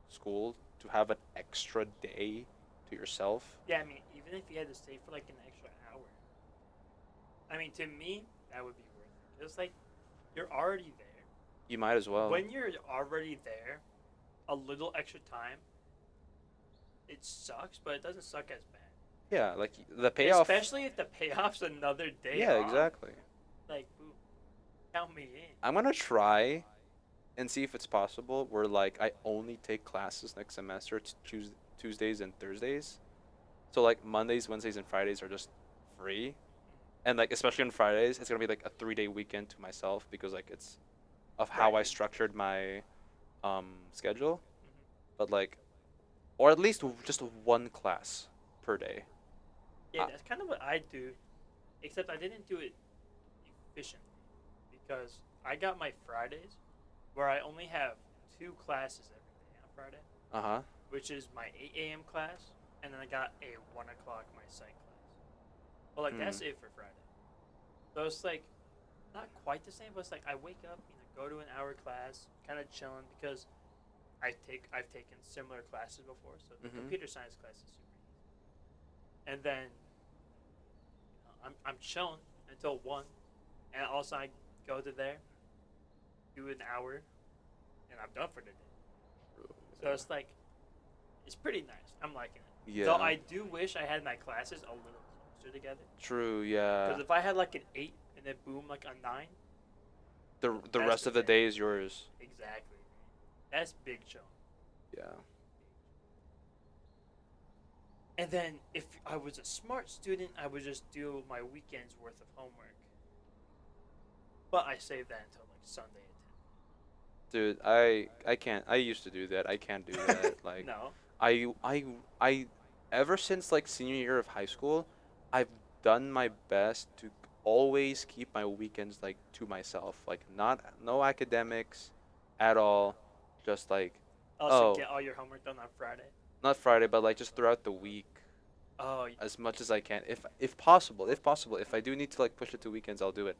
[SPEAKER 1] school to have an extra day to yourself.
[SPEAKER 2] Yeah, I mean, even if you had to stay for like an extra hour, I mean, to me, that would be worth it. It's like you're already there.
[SPEAKER 1] You might as well.
[SPEAKER 2] When you're already there, a little extra time, it sucks, but it doesn't suck as bad.
[SPEAKER 1] Yeah, like the payoff.
[SPEAKER 2] Especially if the payoff's another day
[SPEAKER 1] Yeah,
[SPEAKER 2] off.
[SPEAKER 1] exactly.
[SPEAKER 2] Like, boom, count me in.
[SPEAKER 1] I'm gonna try and see if it's possible where like I only take classes next semester Tuesdays and Thursdays. So like Mondays, Wednesdays, and Fridays are just free, and like especially on Fridays, it's gonna be like a 3 day weekend to myself because like it's of how
[SPEAKER 2] Right.
[SPEAKER 1] I structured my schedule.
[SPEAKER 2] Mhm.
[SPEAKER 1] But like, or at least just one class per day.
[SPEAKER 2] Yeah, that's kind of what I do, except I didn't do it efficiently because I got my Fridays where I only have two classes every day on Friday,
[SPEAKER 1] Uh-huh.
[SPEAKER 2] which is my 8 a.m. class, and then I got a 1 o'clock my psych class. But like
[SPEAKER 1] Hmm.
[SPEAKER 2] that's it for Friday. So it's like not quite the same, but it's like I wake up, go to an hour class, kind of chilling because I've taken similar classes before, so the
[SPEAKER 1] Mm-hmm.
[SPEAKER 2] computer science class is super easy. And then I'm chilling until 1, and also I go to there, do an hour, and I'm done for the day. So
[SPEAKER 1] Yeah.
[SPEAKER 2] it's like it's pretty nice. I'm liking it. Though
[SPEAKER 1] Yeah.
[SPEAKER 2] I do wish I had my classes a little closer together.
[SPEAKER 1] True. Yeah.
[SPEAKER 2] Because if I had like an 8 and then boom like a 9,
[SPEAKER 1] The
[SPEAKER 2] that's
[SPEAKER 1] rest
[SPEAKER 2] the
[SPEAKER 1] of the
[SPEAKER 2] thing.
[SPEAKER 1] day is yours.
[SPEAKER 2] Exactly. That's big chill.
[SPEAKER 1] Yeah.
[SPEAKER 2] And then if I was a smart student, I would just do my weekend's worth of homework. But I save that until like Sunday
[SPEAKER 1] Dude, I can't. I used to do that. I can't do
[SPEAKER 2] at 10.
[SPEAKER 1] that. Like,
[SPEAKER 2] No.
[SPEAKER 1] I I I ever since like senior year of high school, I've done my best to always keep my weekends like to myself. Like not no academics at all. Just like,
[SPEAKER 2] Also,
[SPEAKER 1] oh,
[SPEAKER 2] get all your homework done on Friday.
[SPEAKER 1] not Friday, but like just throughout the week
[SPEAKER 2] Oh,
[SPEAKER 1] as much as I can. If possible, if possible, if I do need to like push it to weekends, I'll do it.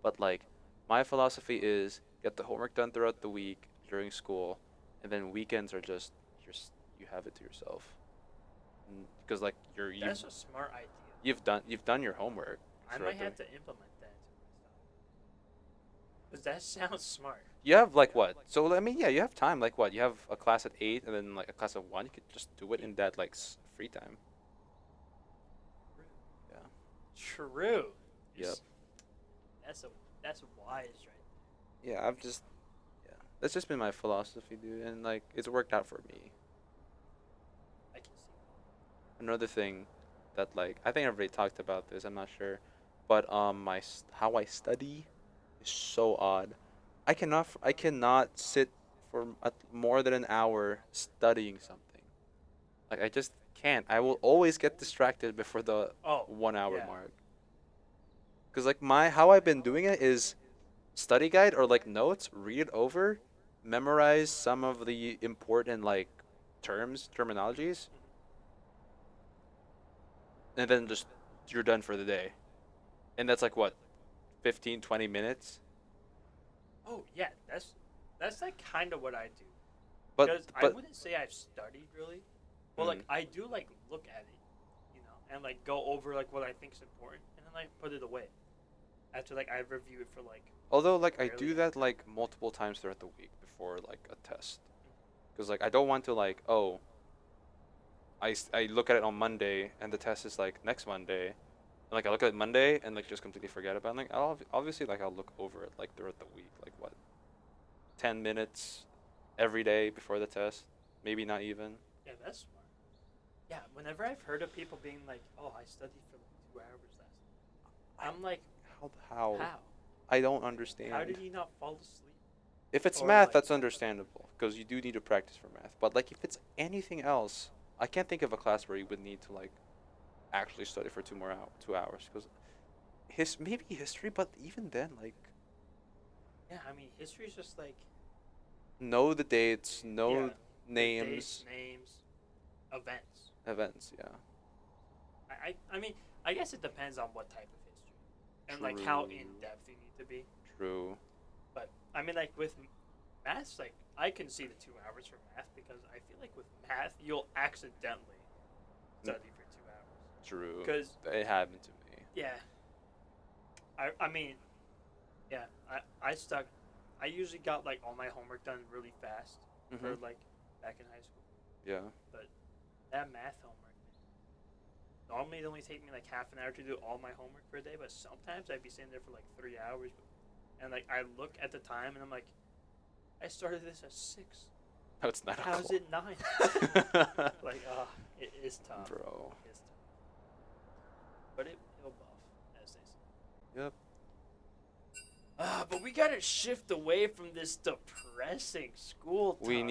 [SPEAKER 1] But like my philosophy is get the homework done throughout the week during school, and then weekends are just you have it to yourself. Because like
[SPEAKER 2] that's a smart idea.
[SPEAKER 1] you've done your homework
[SPEAKER 2] I might
[SPEAKER 1] throughout the
[SPEAKER 2] have
[SPEAKER 1] week.
[SPEAKER 2] to implement that into my style. Because that sounds smart.
[SPEAKER 1] You have like what? So I mean, yeah, you have time. Like what? You have a class at 8 and then like a class at 1. You could just do it in that like free time. Yeah.
[SPEAKER 2] True.
[SPEAKER 1] Yep.
[SPEAKER 2] That's a that's wise, right?
[SPEAKER 1] Yeah, I've just yeah. That's just been my philosophy, dude, and like it's worked out for me.
[SPEAKER 2] I can see.
[SPEAKER 1] Another thing that like I think everybody talked about this. I'm not sure, but how I study is so odd. I cannot sit for more than an hour studying something. Like I just can't. I will always get distracted before the
[SPEAKER 2] Oh,
[SPEAKER 1] 1 hour
[SPEAKER 2] yeah.
[SPEAKER 1] mark. Cause like my how I've been doing it is study guide or like notes, read it over, memorize some of the important like terminologies, and then just you're done for the day. And that's like what 15, 20 minutes.
[SPEAKER 2] Oh, yeah. That's like kind of what I do.
[SPEAKER 1] But
[SPEAKER 2] Because I
[SPEAKER 1] but
[SPEAKER 2] wouldn't say I've studied really. Well,
[SPEAKER 1] mm,
[SPEAKER 2] like I do like look at it, and like go over like what I think is important, and then like put it away after like I review it for like
[SPEAKER 1] although like I
[SPEAKER 2] barely
[SPEAKER 1] do
[SPEAKER 2] any
[SPEAKER 1] that
[SPEAKER 2] time.
[SPEAKER 1] like multiple times throughout the week before like a test. Cuz like I don't want to like, oh, I look at it on Monday and the test is like next Monday. And, like I look at it Monday and like just completely forget about it. Like I'll obviously like I'll look over it like throughout the week, like what 10 minutes every day before the test, maybe not even.
[SPEAKER 2] Yeah, that's smart. Yeah, whenever I've heard of people being like, "Oh, I studied for like 2 hours last night,"
[SPEAKER 1] I
[SPEAKER 2] I'm like,
[SPEAKER 1] how
[SPEAKER 2] "How?
[SPEAKER 1] I don't
[SPEAKER 2] How
[SPEAKER 1] understand.
[SPEAKER 2] did he not fall asleep?"
[SPEAKER 1] If it's
[SPEAKER 2] Or
[SPEAKER 1] math,
[SPEAKER 2] like,
[SPEAKER 1] that's understandable because you do need to practice for math. But like if it's anything else, I can't think of a class where you would need to like actually study for 2 hours because maybe history, but even then like
[SPEAKER 2] yeah, I mean, history is just like,
[SPEAKER 1] know the dates, know
[SPEAKER 2] yeah, the dates,
[SPEAKER 1] names,
[SPEAKER 2] names, events.
[SPEAKER 1] events. Yeah,
[SPEAKER 2] I mean, I guess it depends on what type of history and like how
[SPEAKER 1] true,
[SPEAKER 2] in depth you need to be.
[SPEAKER 1] true.
[SPEAKER 2] But I mean, like with math, like I can see the 2 hours for math because I feel like with math you'll accidentally
[SPEAKER 1] Mm,
[SPEAKER 2] study for 2 hours.
[SPEAKER 1] true.
[SPEAKER 2] Because
[SPEAKER 1] It happened to me.
[SPEAKER 2] yeah, I mean, yeah, I stuck. I usually got like all my homework done really fast for
[SPEAKER 1] Mhm.
[SPEAKER 2] like back in high school.
[SPEAKER 1] Yeah.
[SPEAKER 2] But that math homework, normally it only take me like half an hour to do all my homework for a day, but sometimes I'd be sitting there for like 3 hours, and like I look at the time and I'm like, I started this at 6.
[SPEAKER 1] Oh, it's 9
[SPEAKER 2] How's
[SPEAKER 1] o'clock.
[SPEAKER 2] it 9? Like, it is tough.
[SPEAKER 1] Bro.
[SPEAKER 2] It's tough, but it'll buff, as they say.
[SPEAKER 1] Yep.
[SPEAKER 2] But we gotta shift away from this depressing school talk,
[SPEAKER 1] We
[SPEAKER 2] bro.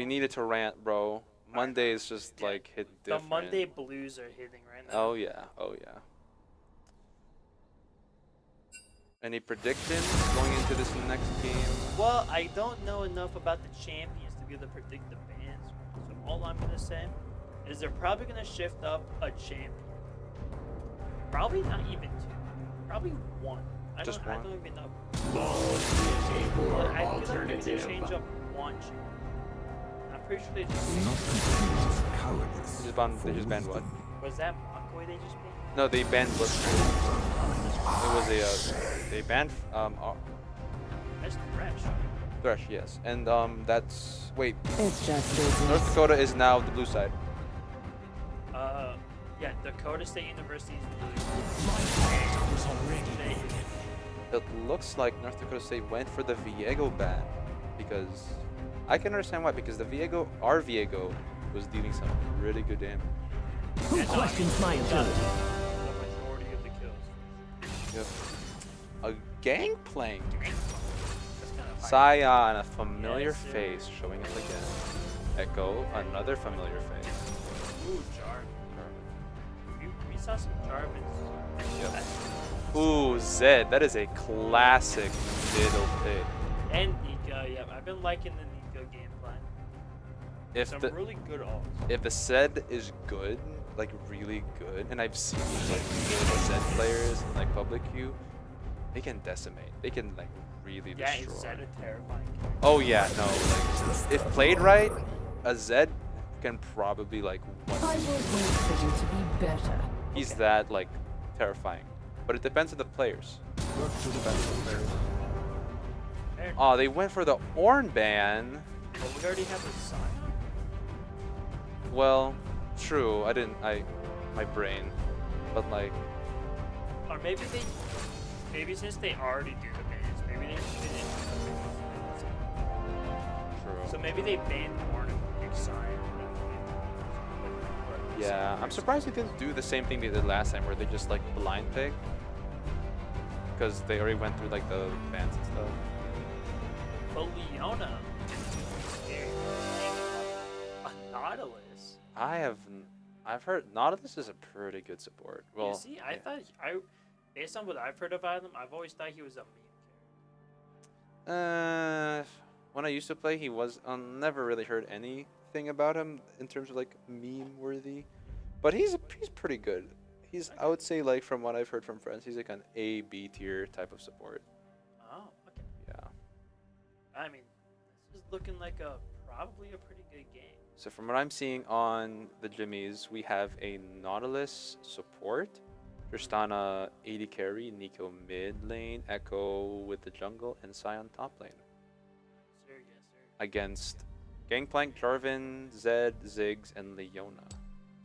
[SPEAKER 1] needed to rant, bro.
[SPEAKER 2] I know.
[SPEAKER 1] Mondays just
[SPEAKER 2] Yeah,
[SPEAKER 1] like hit
[SPEAKER 2] the
[SPEAKER 1] different.
[SPEAKER 2] Monday blues are hitting right now.
[SPEAKER 1] Oh yeah. Oh yeah. Any predictions going into this next game?
[SPEAKER 2] Well, I don't know enough about the champions to be able to predict the bands. So all I'm gonna say is they're probably gonna shift up a champion. Probably not even two. Probably one.
[SPEAKER 1] Just
[SPEAKER 2] I
[SPEAKER 1] one.
[SPEAKER 2] don't even know.
[SPEAKER 3] Or
[SPEAKER 2] But I feel like they're gonna
[SPEAKER 3] alternative.
[SPEAKER 2] change up one champion. I'm pretty sure they just
[SPEAKER 3] Not complete cowardice.
[SPEAKER 1] They just banned what?
[SPEAKER 2] was that Mockway they just made?
[SPEAKER 1] No, they banned Blitzcrank. It was they banned
[SPEAKER 2] That's Thresh.
[SPEAKER 1] Thresh, yes, and that's wait.
[SPEAKER 4] It's just
[SPEAKER 1] North
[SPEAKER 4] business.
[SPEAKER 1] Dakota is now the blue side.
[SPEAKER 2] Uh, yeah, Dakota State University is blue.
[SPEAKER 3] Was already
[SPEAKER 2] They,
[SPEAKER 1] It looks like North Dakota State went for the Viego ban because I can understand why because our Viego was dealing some really good damage.
[SPEAKER 4] Who
[SPEAKER 2] and,
[SPEAKER 4] questions my
[SPEAKER 2] got
[SPEAKER 4] ability?
[SPEAKER 2] the majority of the kills.
[SPEAKER 1] Yep. A gangplank.
[SPEAKER 2] That's kind of
[SPEAKER 1] Scion, a familiar
[SPEAKER 2] Yes, sir.
[SPEAKER 1] face, showing it again. Echo, another familiar face.
[SPEAKER 2] Ooh, Jarvan. We saw some Jarvans.
[SPEAKER 1] Yep.
[SPEAKER 2] That's-
[SPEAKER 1] Ooh, Zed, that is a classic middle pick.
[SPEAKER 2] And Nico, yeah, I've been liking the Nico gameplay.
[SPEAKER 1] If
[SPEAKER 2] Some
[SPEAKER 1] the
[SPEAKER 2] really good ults.
[SPEAKER 1] if the Zed is good, like really good, and I've seen like good Zed players in like public queue, they can decimate. They can like really
[SPEAKER 2] Yeah,
[SPEAKER 1] destroy.
[SPEAKER 2] is Zed a terrifying character?
[SPEAKER 1] Oh yeah, no, like if played right, a Zed can probably like
[SPEAKER 4] I
[SPEAKER 1] one.
[SPEAKER 4] will wait for you to be better.
[SPEAKER 1] He's
[SPEAKER 2] Okay.
[SPEAKER 1] that like terrifying, but it depends on the players.
[SPEAKER 3] work to the
[SPEAKER 1] Depends on the players.
[SPEAKER 2] Fair.
[SPEAKER 1] Oh, they went for the Orn ban.
[SPEAKER 2] But we already have a sign.
[SPEAKER 1] Well, true. My brain, but like,
[SPEAKER 2] Or maybe since they already do the bans, maybe they just didn't do the bans.
[SPEAKER 1] true.
[SPEAKER 2] So maybe they banned Ornn and pick sign.
[SPEAKER 1] Yeah, I'm surprised they didn't do the same thing they did last time, where they just like blind pick, because they already went through like the bans and stuff.
[SPEAKER 2] But Leona, a Nautilus.
[SPEAKER 1] I've heard Nautilus is a pretty good support. Well,
[SPEAKER 2] You see,
[SPEAKER 1] yeah.
[SPEAKER 2] based on what I've heard about him, I've always thought he was a meme
[SPEAKER 1] When I used to play, he was never really heard anything about him in terms of like meme worthy, but he's pretty good. I would say like from what I've heard from friends, he's like an A B tier type of support.
[SPEAKER 2] character. Oh, okay.
[SPEAKER 1] Yeah.
[SPEAKER 2] I mean, this is looking like probably a pretty good game.
[SPEAKER 1] So from what I'm seeing on the Jimmies, we have a Nautilus support, Tristana 80 carry, Nico mid lane, Echo with the jungle, and Sion top lane
[SPEAKER 2] Sir, yes, sir.
[SPEAKER 1] against Gangplank, Jarvan, Zed, Ziggs, and Leona.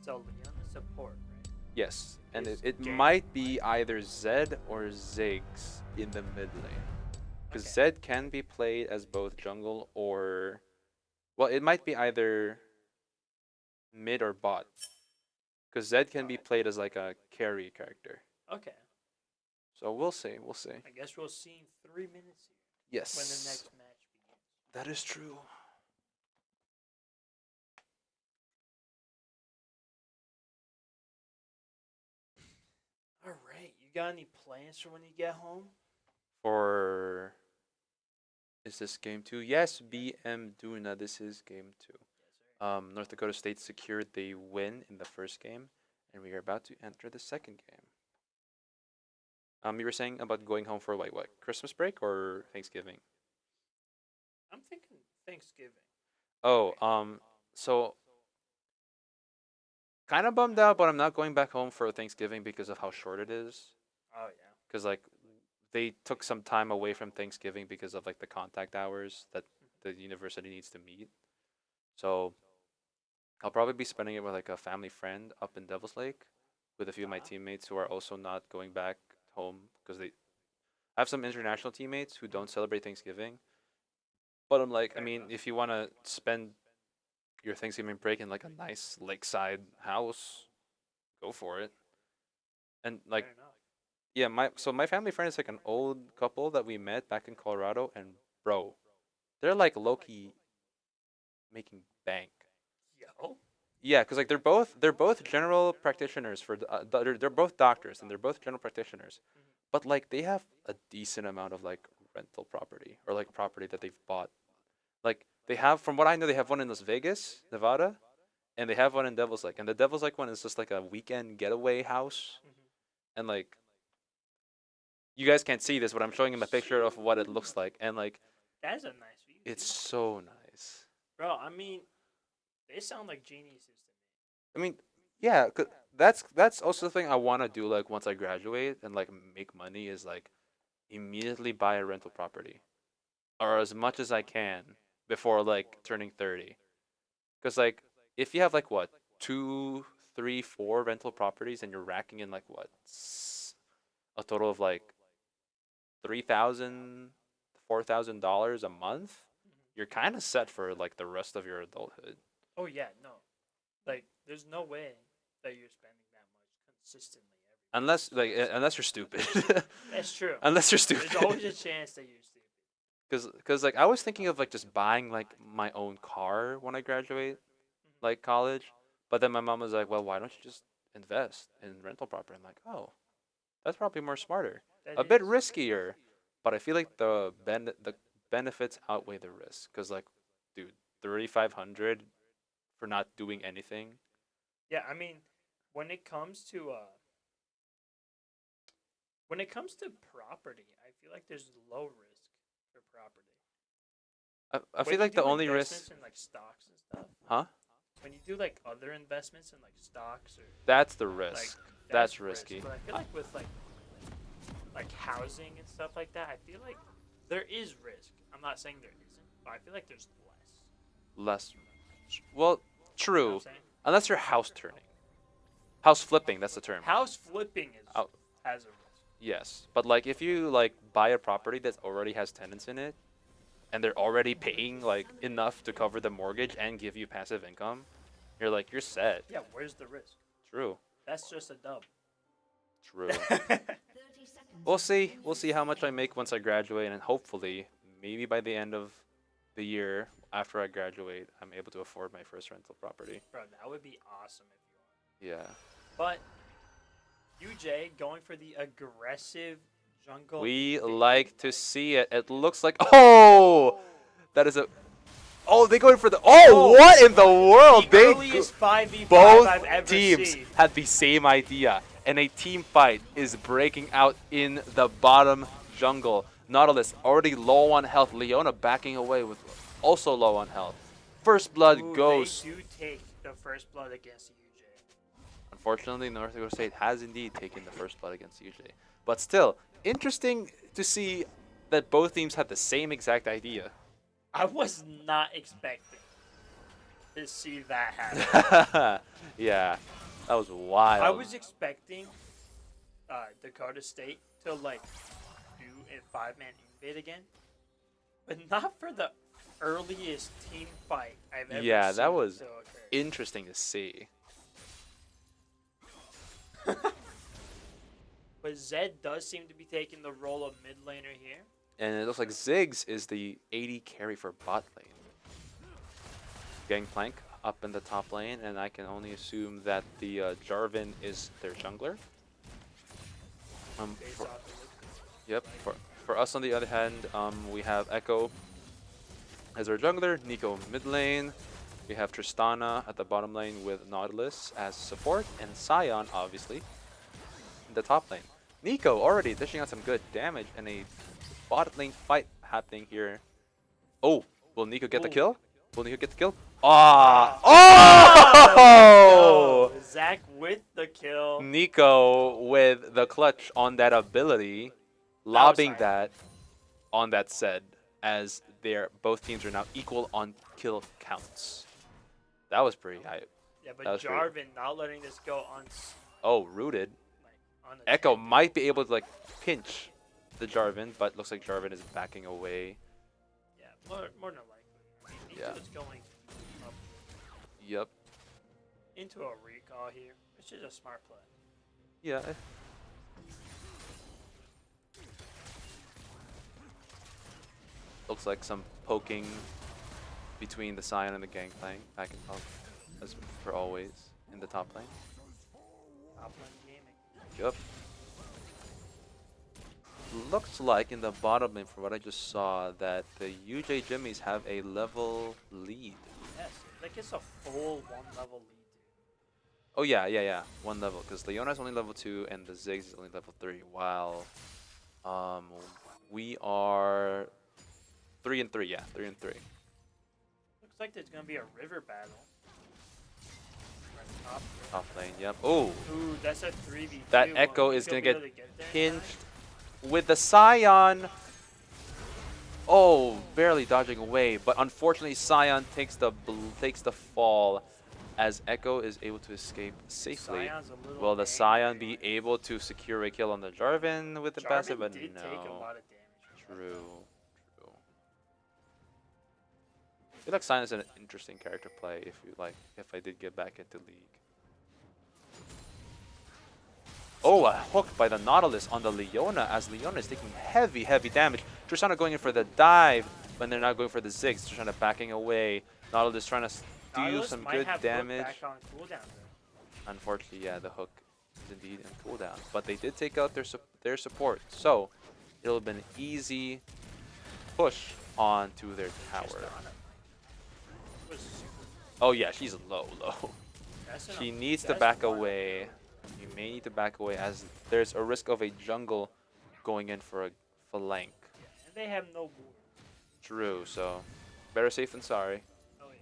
[SPEAKER 2] So Leona support, right?
[SPEAKER 1] Yes, and
[SPEAKER 2] Is
[SPEAKER 1] it
[SPEAKER 2] Gang-
[SPEAKER 1] might be either Zed or Ziggs in the mid lane. Because
[SPEAKER 2] Okay.
[SPEAKER 1] Zed can be played as both jungle or... Well, it might be either mid or bot. Because Zed can be played as like a carry character.
[SPEAKER 2] Okay.
[SPEAKER 1] So we'll see, we'll see.
[SPEAKER 2] I guess we'll see in 3 minutes here
[SPEAKER 1] Yes.
[SPEAKER 2] when the next match begins.
[SPEAKER 1] That is true.
[SPEAKER 2] All right. You got any plans for when you get home?
[SPEAKER 1] For... Is this game 2? Yes, BM Duna, this is game 2.
[SPEAKER 2] Yes, sir.
[SPEAKER 1] North Dakota State secured the win in the first game, and we are about to enter the second game. You were saying about going home for like what, Christmas break or Thanksgiving?
[SPEAKER 2] I'm thinking Thanksgiving.
[SPEAKER 1] Oh, so kind of bummed out, but I'm not going back home for Thanksgiving because of how short it is.
[SPEAKER 2] Oh yeah.
[SPEAKER 1] Because like they took some time away from Thanksgiving because of like the contact hours that the university needs to meet. So I'll probably be spending it with like a family friend up in Devil's Lake with a few of my
[SPEAKER 2] Uh-huh.
[SPEAKER 1] teammates who are also not going back home because they I have some international teammates who don't celebrate Thanksgiving. But I'm like, I
[SPEAKER 2] Fair
[SPEAKER 1] mean,
[SPEAKER 2] enough.
[SPEAKER 1] if you want to spend your Thanksgiving break in like a nice lakeside house, go for it. And like,
[SPEAKER 2] Fair enough.
[SPEAKER 1] yeah, my family friend is like an old couple that we met back in Colorado, and bro, they're like Loki making bank.
[SPEAKER 2] Yo.
[SPEAKER 1] Yeah, cause like they're both general practitioners they're both doctors and they're both general practitioners,
[SPEAKER 2] Mhm.
[SPEAKER 1] but like they have a decent amount of like rental property or like property that they've bought. Like they have, from what I know, they have one in Las Vegas, Nevada, and they have one in Devil's Lake. And the Devil's Lake one is just like a weekend getaway house.
[SPEAKER 2] Mhm.
[SPEAKER 1] And like you guys can't see this, but I'm showing him a picture of what it looks like, and like
[SPEAKER 2] That's a nice view,
[SPEAKER 1] it's
[SPEAKER 2] dude.
[SPEAKER 1] so nice.
[SPEAKER 2] Bro, I mean, they sound like geniuses to me.
[SPEAKER 1] I mean, yeah, that's also the thing I want to do. Like once I graduate and like make money, is like immediately buy a rental property or as much as I can before like turning 30. Because like if you have like what, two, three, four rental properties and you're racking in like what, a total of like 3,000, $4,000 a month,
[SPEAKER 2] Mhm.
[SPEAKER 1] you're kind of set for like the rest of your adulthood.
[SPEAKER 2] Oh yeah, no. Like, there's no way that you're spending that much consistently
[SPEAKER 1] Unless you're stupid.
[SPEAKER 2] That's true.
[SPEAKER 1] Unless you're
[SPEAKER 2] There's always
[SPEAKER 1] stupid.
[SPEAKER 2] a chance that you're stupid.
[SPEAKER 1] Cause like I was thinking of like just buying like my own car when I graduate,
[SPEAKER 2] Mhm.
[SPEAKER 1] like college. But then my mom was like, "Well, why don't you just invest in rental property?" I'm like, "Oh, that's probably more smarter.
[SPEAKER 2] That
[SPEAKER 1] A bit
[SPEAKER 2] is.
[SPEAKER 1] riskier, but I feel like the benefits outweigh the risk. Cause like, dude, 3,500 for not doing anything.
[SPEAKER 2] Yeah, I mean, when it comes to property, I feel like there's low risk for property.
[SPEAKER 1] I feel
[SPEAKER 2] When you
[SPEAKER 1] like the
[SPEAKER 2] do
[SPEAKER 1] only risk,
[SPEAKER 2] investments in like stocks and stuff,
[SPEAKER 1] huh?
[SPEAKER 2] when you do like other investments in like stocks or
[SPEAKER 1] That's the
[SPEAKER 2] like
[SPEAKER 1] risk.
[SPEAKER 2] that's
[SPEAKER 1] That's
[SPEAKER 2] risk.
[SPEAKER 1] risky.
[SPEAKER 2] But I feel like with like housing and stuff like that, I feel like there is risk. I'm not saying there isn't, but I feel like there's less.
[SPEAKER 1] Less, well,
[SPEAKER 2] You know what I'm
[SPEAKER 1] true.
[SPEAKER 2] saying?
[SPEAKER 1] Unless you're house turning, house flipping. That's the term.
[SPEAKER 2] House flipping is
[SPEAKER 1] Out.
[SPEAKER 2] has a risk.
[SPEAKER 1] Yes, but like if you like buy a property that already has tenants in it, and they're already paying like enough to cover the mortgage and give you passive income, you're set.
[SPEAKER 2] Yeah, where's the risk?
[SPEAKER 1] True.
[SPEAKER 2] That's just a dub.
[SPEAKER 1] True. We'll see. We'll see how much I make once I graduate, and hopefully, maybe by the end of the year after I graduate, I'm able to afford my first rental property.
[SPEAKER 2] Bro, that would be awesome if you are.
[SPEAKER 1] Yeah.
[SPEAKER 2] But UJ going for the aggressive jungle
[SPEAKER 1] We
[SPEAKER 2] 850.
[SPEAKER 1] like to see it. It looks like, oh, that is a, oh, they going for the, oh, what in the world?
[SPEAKER 2] The earliest 5v5 I've
[SPEAKER 1] Both
[SPEAKER 2] ever
[SPEAKER 1] teams
[SPEAKER 2] seen.
[SPEAKER 1] had the same idea, and a team fight is breaking out in the bottom jungle. Nautilus already low on health. Leona backing away with also low on health. First blood
[SPEAKER 2] Ooh, they
[SPEAKER 1] goes.
[SPEAKER 2] do take the first blood against UJ.
[SPEAKER 1] Unfortunately, North Dakota State has indeed taken the first blood against UJ. But still, interesting to see that both teams had the same exact idea.
[SPEAKER 2] I was not expecting to see that happen.
[SPEAKER 1] Yeah, that was wild.
[SPEAKER 2] I was expecting Dakota State to like do a 5-man invade again, but not for the earliest team fight I've ever
[SPEAKER 1] Yeah,
[SPEAKER 2] seen.
[SPEAKER 1] that was
[SPEAKER 2] to occur.
[SPEAKER 1] interesting to see.
[SPEAKER 2] But Zed does seem to be taking the role of mid laner here.
[SPEAKER 1] And it looks like Ziggs is the 80 carry for bot lane. Gangplank up in the top lane, and I can only assume that the Jarvan is their jungler.
[SPEAKER 2] Based
[SPEAKER 1] For,
[SPEAKER 2] off the look.
[SPEAKER 1] yep. For us, on the other hand, we have Echo as our jungler, Nico mid lane. We have Tristana at the bottom lane with Nautilus as support, and Sion, obviously, in the top lane. Nico already dishing out some good damage, and a bot lane fight happening here. Oh, will Nico get the
[SPEAKER 2] Ooh.
[SPEAKER 1] kill? Will Nico get the kill? Ah!
[SPEAKER 2] Oh!
[SPEAKER 1] Oh!
[SPEAKER 2] Zach with the kill.
[SPEAKER 1] Nico with the clutch on that ability. lobbing
[SPEAKER 2] Cyan.
[SPEAKER 1] that on that said, as both teams are now equal on kill counts. That was pretty hype.
[SPEAKER 2] Yeah,
[SPEAKER 1] That
[SPEAKER 2] but
[SPEAKER 1] was pretty.
[SPEAKER 2] Jarvan not letting this go on
[SPEAKER 1] Oh, rooted.
[SPEAKER 2] like
[SPEAKER 1] Echo
[SPEAKER 2] unattended.
[SPEAKER 1] might be able to like pinch the Jarvan, but looks like Jarvan is backing away.
[SPEAKER 2] Yeah, more than likely. I mean,
[SPEAKER 1] Yeah.
[SPEAKER 2] Nico is going up
[SPEAKER 1] Yep.
[SPEAKER 2] into a recall here, which is a smart play.
[SPEAKER 1] Yeah. Looks like some poking between the Scion and the Gangplank back and forth, as for always in the top lane.
[SPEAKER 2] Top lane gaming.
[SPEAKER 1] Yep. Looks like in the bottom lane, from what I just saw, that the UJ Jimmies have a level lead.
[SPEAKER 2] Yes, like it's a full 1 level lead.
[SPEAKER 1] Oh yeah, yeah, yeah. 1 level, because Leona's only level 2 and the Ziggs is only level 3. While we are 3 and 3. Yeah, 3 and 3.
[SPEAKER 2] Looks like there's gonna be a river battle. Right top.
[SPEAKER 1] Top lane. Yep. Oh,
[SPEAKER 2] Ooh, that's a 3v2.
[SPEAKER 1] that
[SPEAKER 2] Will
[SPEAKER 1] Echo is
[SPEAKER 2] Nico
[SPEAKER 1] gonna
[SPEAKER 2] be
[SPEAKER 1] get
[SPEAKER 2] able to there in time?
[SPEAKER 1] pinched with the Scion. Oh, barely dodging away, but unfortunately Scion takes the fall as Echo is able to escape safely.
[SPEAKER 2] Scion's a little
[SPEAKER 1] Will the
[SPEAKER 2] angry,
[SPEAKER 1] Scion be
[SPEAKER 2] but
[SPEAKER 1] able to secure a kill on the Jarvan with the
[SPEAKER 2] Jarvan
[SPEAKER 1] passive? But
[SPEAKER 2] did take a
[SPEAKER 1] no.
[SPEAKER 2] lot of damage. from that,
[SPEAKER 1] True.
[SPEAKER 2] though.
[SPEAKER 1] True. I feel like Scion is an interesting character play if I did get back into League. Oh, a hook by the Nautilus on the Leona as Leona is taking heavy, heavy damage. Tristana going in for the dive when they're not going for the Ziggs. Tristana backing away. Nautilus trying to steal
[SPEAKER 2] Nautilus
[SPEAKER 1] some
[SPEAKER 2] might
[SPEAKER 1] good
[SPEAKER 2] have
[SPEAKER 1] damage.
[SPEAKER 2] Hook back on cooldown though.
[SPEAKER 1] Unfortunately, yeah, the hook is indeed in cooldown. But they did take out their support. So it'll have been an easy push onto their tower.
[SPEAKER 2] Tristana was super.
[SPEAKER 1] Oh yeah, she's low.
[SPEAKER 2] That's
[SPEAKER 1] She
[SPEAKER 2] enough.
[SPEAKER 1] needs to
[SPEAKER 2] That's
[SPEAKER 1] back
[SPEAKER 2] one.
[SPEAKER 1] away. You may need to back away as there's a risk of a jungle going in for a flank.
[SPEAKER 2] And they have no ward.
[SPEAKER 1] True, so better safe than sorry.
[SPEAKER 2] Oh yeah.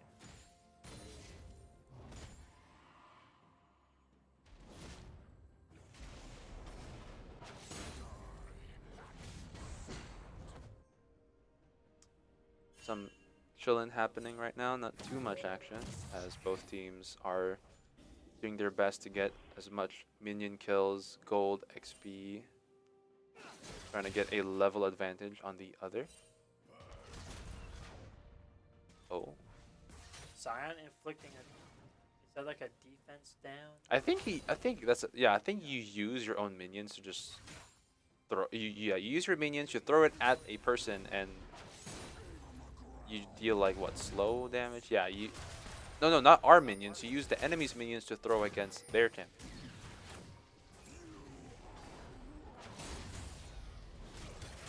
[SPEAKER 1] Some chillin' happening right now, not too much action, as both teams are doing their best to get as much minion kills, gold, XP, trying to get a level advantage on the other. Oh.
[SPEAKER 2] Scion inflicting a. Is that like a defense down?
[SPEAKER 1] I think you use your own minions to just you use your minions, you throw it at a person and you deal like what, slow damage? Yeah, no, not our minions. You use the enemy's minions to throw against their champion.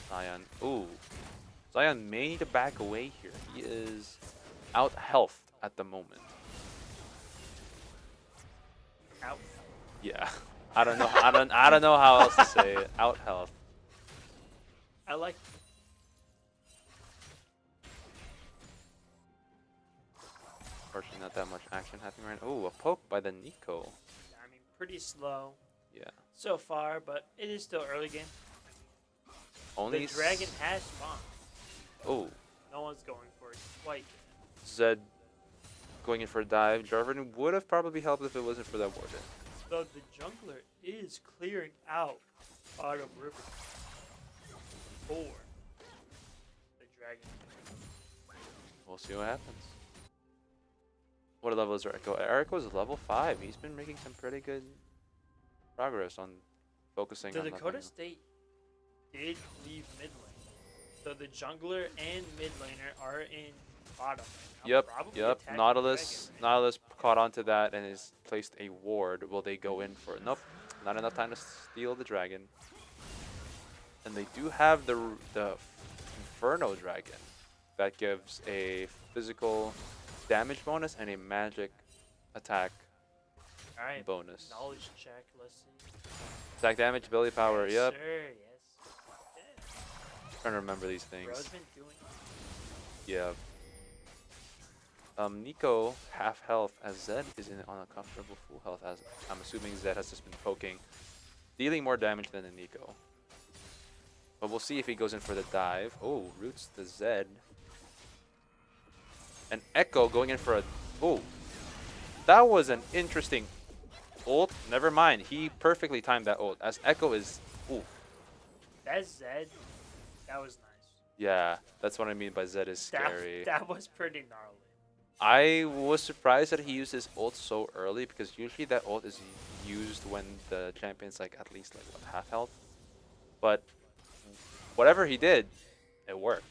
[SPEAKER 1] Zion. Ooh. Zion may need to back away here. He is out health at the moment.
[SPEAKER 2] Out.
[SPEAKER 1] Yeah. I don't know. I don't know how else to say it. Out health.
[SPEAKER 2] I like.
[SPEAKER 1] Unfortunately, not that much action happening right now. Ooh, a poke by the Nico.
[SPEAKER 2] I mean, pretty slow
[SPEAKER 1] Yeah.
[SPEAKER 2] so far, but it is still early game.
[SPEAKER 1] Only
[SPEAKER 2] The dragon has spawned.
[SPEAKER 1] Oh,
[SPEAKER 2] No one's going for it quite yet.
[SPEAKER 1] Zed going in for a dive. Jarvan would have probably helped if it wasn't for that warden.
[SPEAKER 2] Though the jungler is clearing out bottom river for the dragon.
[SPEAKER 1] We'll see what happens. What level is Echo? Echo is level 5. He's been making some pretty good progress on focusing
[SPEAKER 2] The
[SPEAKER 1] on
[SPEAKER 2] Dakota
[SPEAKER 1] nothing.
[SPEAKER 2] State did leave mid lane. So the jungler and mid laner are in bottom lane. Now probably
[SPEAKER 1] Yep.
[SPEAKER 2] attacking
[SPEAKER 1] Nautilus
[SPEAKER 2] dragon.
[SPEAKER 1] Nautilus caught onto that and has placed a ward. Will they go in for it? Nope. Not enough time to steal the dragon. And they do have the Inferno Dragon. That gives a physical damage bonus and a magic attack
[SPEAKER 2] Alright,
[SPEAKER 1] bonus.
[SPEAKER 2] knowledge check, let's see.
[SPEAKER 1] Attack damage, ability power,
[SPEAKER 2] Yes,
[SPEAKER 1] yep.
[SPEAKER 2] sir, yes. Yeah.
[SPEAKER 1] Trying to remember these things.
[SPEAKER 2] Bro's been doing
[SPEAKER 1] Yeah. Nico half health as Zed is on a comfortable full health, as I'm assuming Zed has just been poking, dealing more damage than a Nico. But we'll see if he goes in for the dive. Oh, roots the Zed. And Echo going in for a... Oh, that was an interesting ult. Never mind. He perfectly timed that ult. As Echo is... Ooh,
[SPEAKER 2] That Zed, that was nice.
[SPEAKER 1] yeah. That's what I mean by Zed is scary.
[SPEAKER 2] That was pretty gnarly.
[SPEAKER 1] I was surprised that he used his ult so early because usually that ult is used when the champion's like at least like what, half health. But whatever he did, it worked.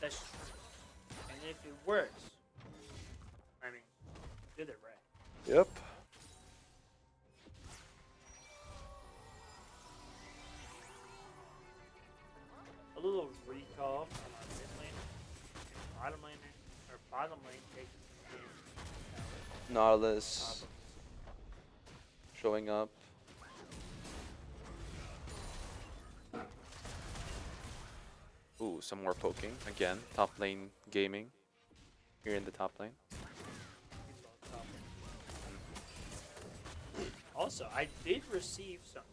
[SPEAKER 2] That's true. And if it works, I mean, you did it right.
[SPEAKER 1] Yep.
[SPEAKER 2] A little recall from our mid lane, bottom lane, or bottom lane taking the game.
[SPEAKER 1] Nautilus showing up. Ooh, some more poking. Again, top lane gaming here in the top lane.
[SPEAKER 2] Also, I did receive something.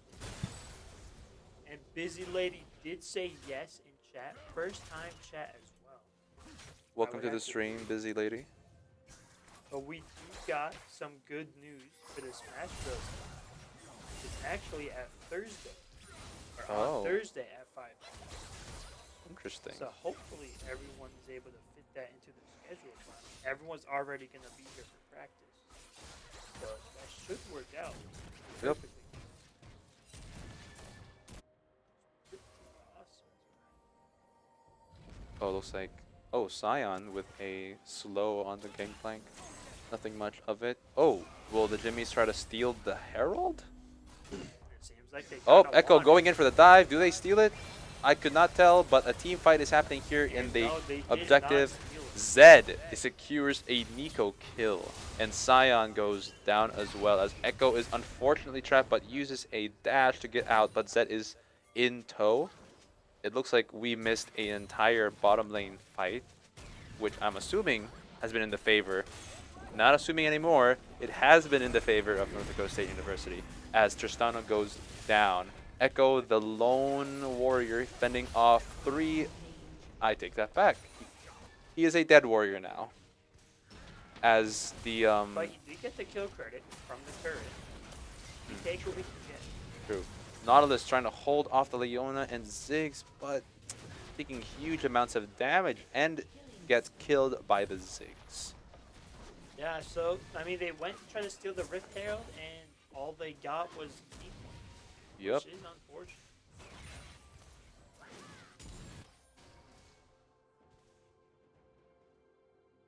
[SPEAKER 2] And Busy Lady did say yes in chat. First time chat as well.
[SPEAKER 1] Welcome
[SPEAKER 2] would
[SPEAKER 1] to the
[SPEAKER 2] have to
[SPEAKER 1] stream, busy lady.
[SPEAKER 2] But we do got some good news for this Smash Bros. It's actually at Thursday. Or on Thursday at 5.
[SPEAKER 1] Interesting.
[SPEAKER 2] So hopefully everyone is able to fit that into their schedule. Everyone's already going to be here for practice. So that should work out
[SPEAKER 1] Yep.
[SPEAKER 2] perfectly. Pretty awesome.
[SPEAKER 1] Oh, looks like Scion with a slow on the gangplank. Nothing much of it. Oh, will the Jimmies try to steal the Herald?
[SPEAKER 2] It seems like they
[SPEAKER 1] Oh,
[SPEAKER 2] kinda
[SPEAKER 1] Echo
[SPEAKER 2] want
[SPEAKER 1] going
[SPEAKER 2] it.
[SPEAKER 1] in for the dive. Do they steal it? I could not tell, but a team fight is happening here in
[SPEAKER 2] And
[SPEAKER 1] the
[SPEAKER 2] no, they did
[SPEAKER 1] objective.
[SPEAKER 2] not steal it.
[SPEAKER 1] Zed secures a Nico kill, and Scion goes down as well, as Echo is unfortunately trapped but uses a dash to get out, but Zed is in tow. It looks like we missed an entire bottom lane fight, which I'm assuming has been in the favor. Not assuming anymore, it has been in the favor of North Dakota State University, as Tristano goes down. Echo, the lone warrior, fending off 3. I take that back. He is a dead warrior now. As the
[SPEAKER 2] But you do get the kill credit from the turret. You take what we can get.
[SPEAKER 1] true. Nautilus trying to hold off the Leona and Ziggs, but taking huge amounts of damage and gets killed by the Ziggs.
[SPEAKER 2] Yeah, so, I mean, they went and tried to steal the Rift Herald, and all they got was Nico.
[SPEAKER 1] Yep.
[SPEAKER 2] Which is unfortunate.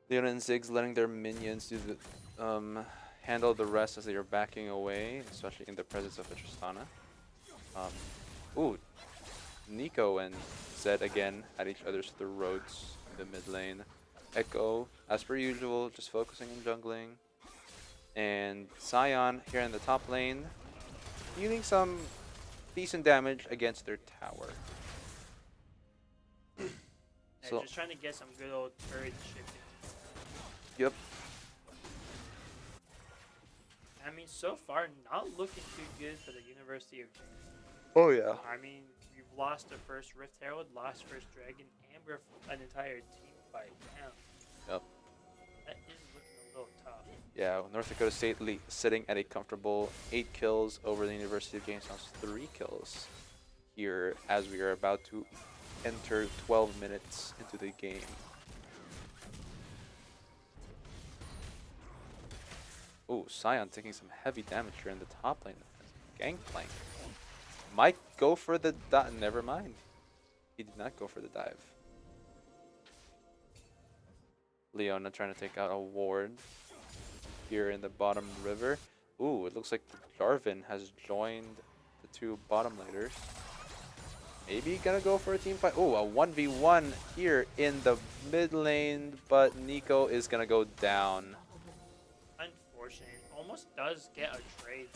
[SPEAKER 1] Leona and Ziggs letting their minions do the handle the rest as they are backing away, especially in the presence of a Tristana. Ooh, Nico and Zed again at each other's throats in the mid lane. Echo, as per usual, just focusing on jungling. And Scion here in the top lane, dealing some decent damage against their tower.
[SPEAKER 2] They're just trying to get some good old turret shipping.
[SPEAKER 1] Yep.
[SPEAKER 2] I mean, so far, not looking too good for the University of James.
[SPEAKER 1] Oh yeah.
[SPEAKER 2] I mean, we've lost the first Rift Herald, lost first Dragon, and we're an entire team fight down.
[SPEAKER 1] Yep.
[SPEAKER 2] That is looking a little tough.
[SPEAKER 1] Yeah, North Dakota State sitting at a comfortable 8 kills over the University of Jamestown's 3 kills here as we are about to enter 12 minutes into the game. Ooh, Scion taking some heavy damage here in the top lane. Gangplank. Might go for the dive. Never mind. He did not go for the dive. Leona trying to take out a ward here in the bottom river. Ooh, it looks like Jarvan has joined the 2 bottom laners. Maybe gonna go for a team fight. Ooh, a 1v1 here in the mid lane, but Nico is gonna go down.
[SPEAKER 2] Unfortunate. Almost does get a trade.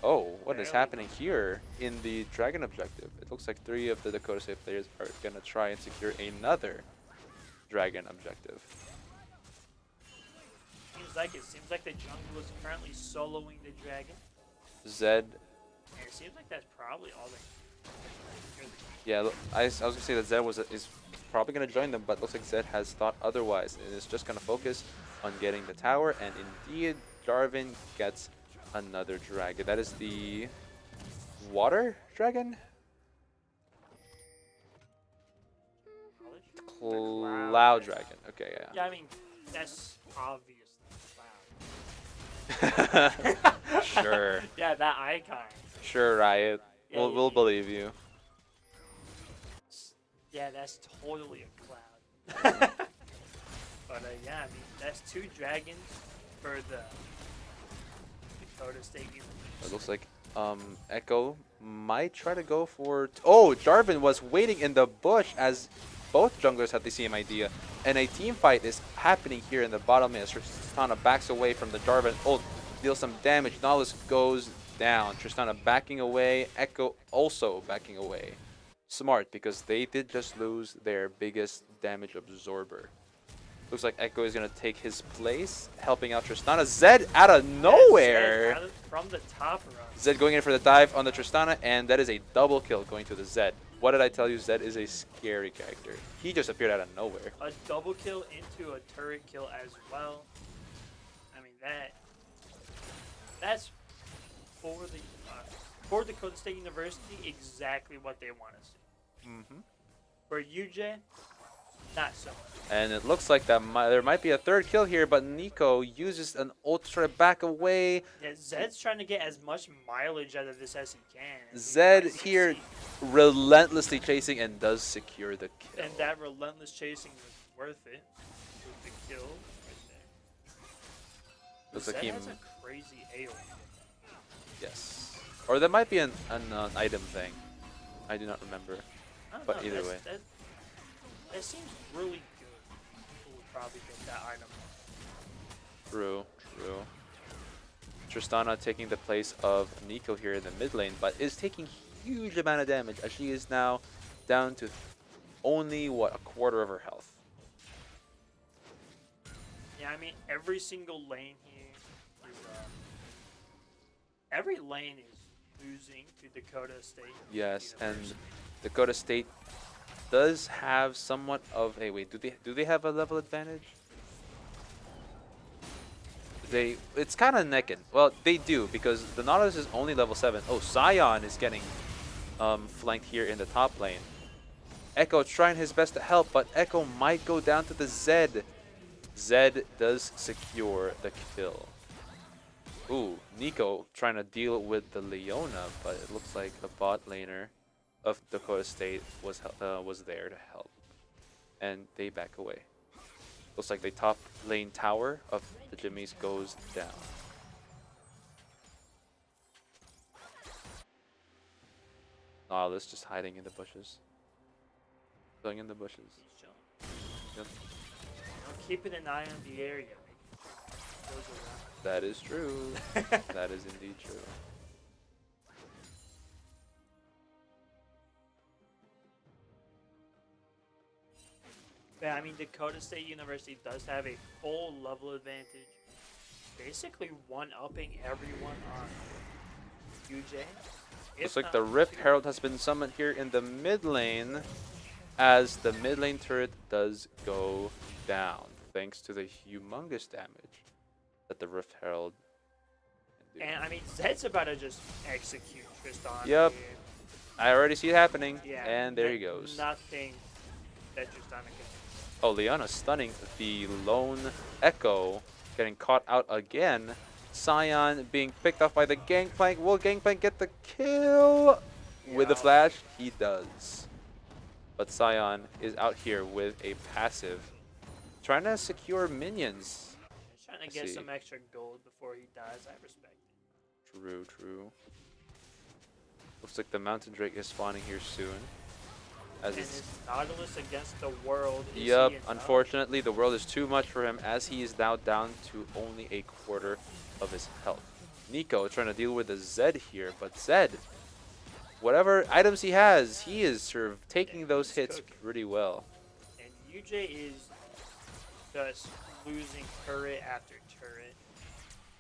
[SPEAKER 1] Oh, what is
[SPEAKER 2] Barely.
[SPEAKER 1] happening here in the Dragon objective? It looks like 3 of the Dakota State players are gonna try and secure another Dragon objective.
[SPEAKER 2] Seems like the jungle is currently soloing the dragon.
[SPEAKER 1] Zed,
[SPEAKER 2] And it seems like that's probably all they
[SPEAKER 1] Yeah, I was gonna say that Zed is probably gonna join them, but looks like Zed has thought otherwise and is just gonna focus on getting the tower. And indeed, Jarvan gets another dragon. That is the water dragon, cloud
[SPEAKER 2] Dragon.
[SPEAKER 1] dragon. Okay,
[SPEAKER 2] Yeah, I mean, that's obviously
[SPEAKER 1] yeah.
[SPEAKER 2] Cloud.
[SPEAKER 1] Sure,
[SPEAKER 2] Yeah, that icon.
[SPEAKER 1] sure, Riot.
[SPEAKER 2] Yeah,
[SPEAKER 1] We'll believe you.
[SPEAKER 2] yeah, that's totally a cloud. But yeah, I mean, that's 2 dragons for the Dakota State University.
[SPEAKER 1] It looks like Echo might try to go for. Oh, Jarvan was waiting in the bush as both junglers had the same idea. And a team fight is happening here in the bottom lane as Tristana backs away from the Jarvan ult, deals some damage. Nautilus goes down. Tristana backing away. Echo also backing away. Smart, because they did just lose their biggest damage absorber. Looks like Echo is going to take his place, helping out Tristana. Zed out of nowhere!
[SPEAKER 2] Zed from the top run.
[SPEAKER 1] Zed going in for the dive on the Tristana, and that is a double kill going to the Zed. What did I tell you? Zed is a scary character. He just appeared out of nowhere.
[SPEAKER 2] A double kill into a turret kill as well. I mean, that's for Dakota State University exactly what they want to see. For UJ, not so much.
[SPEAKER 1] And it looks like that there might be a third kill here, but Nico uses an ult to try to back away.
[SPEAKER 2] Yeah, Zed's trying to get as much mileage out of this as he can.
[SPEAKER 1] Zed here relentlessly chasing and does secure the kill.
[SPEAKER 2] And that relentless chasing was worth it. With the kill right there.
[SPEAKER 1] Looks
[SPEAKER 2] Zed
[SPEAKER 1] like he
[SPEAKER 2] has a crazy AoE.
[SPEAKER 1] Yes. Or that might be an item thing. I do not remember.
[SPEAKER 2] I don't
[SPEAKER 1] But
[SPEAKER 2] know,
[SPEAKER 1] either way.
[SPEAKER 2] That seems really good. People would probably get that item.
[SPEAKER 1] True, true. Tristana taking the place of Nico here in the mid lane, but is taking huge amount of damage as she is now down to only, what, a quarter of her health.
[SPEAKER 2] Yeah, I mean, every single lane here is, every lane is losing to Dakota State.
[SPEAKER 1] Yes, and
[SPEAKER 2] University.
[SPEAKER 1] Dakota State does have somewhat of a wait. Do they have a level advantage? It's kind of neck and well they do because the Nautilus is only level 7. Oh, Sion is getting flanked here in the top lane. Echo trying his best to help, but Echo might go down to the Zed. Zed does secure the kill. Ooh, Nico trying to deal with the Leona, but it looks like the bot laner of Dakota State was there to help, and they back away. Looks like the top lane tower of the Jimmies goes down. Nautilus just hiding in the bushes. Going in the bushes.
[SPEAKER 2] He's chilling.
[SPEAKER 1] Yep.
[SPEAKER 2] I'm keeping an eye on the area. Goes around.
[SPEAKER 1] That is true. That is indeed true.
[SPEAKER 2] Yeah, I mean, Dakota State University does have a full level advantage. Basically one-upping everyone on UJ.
[SPEAKER 1] Looks like the Rift Herald has been summoned here in the mid lane as the mid lane turret does go down thanks to the humongous damage that the Rift Herald can do.
[SPEAKER 2] And I mean, Zed's about to just execute Tristan.
[SPEAKER 1] Yep.
[SPEAKER 2] Here.
[SPEAKER 1] I already see it happening,
[SPEAKER 2] Yeah,
[SPEAKER 1] and there he goes.
[SPEAKER 2] Nothing that Tristan can.
[SPEAKER 1] Oh, Leona stunning the lone Echo, getting caught out again. Sion being picked off by the Gangplank. Will Gangplank get the kill? With the flash, he does. But Sion is out here with a passive, trying to secure minions.
[SPEAKER 2] He's trying to get some extra gold before he dies. I respect it.
[SPEAKER 1] True, true. Looks like the Mountain Drake is spawning here soon. As
[SPEAKER 2] And
[SPEAKER 1] it's
[SPEAKER 2] his Nautilus against the world. Is
[SPEAKER 1] Yep,
[SPEAKER 2] he enough?
[SPEAKER 1] unfortunately the world is too much for him as he is now down to only a quarter of his health. Nico trying to deal with the Zed here, but Zed, whatever items he has, he is sort of taking those hits
[SPEAKER 2] cooking.
[SPEAKER 1] pretty well.
[SPEAKER 2] And UJ is just losing turret after turret.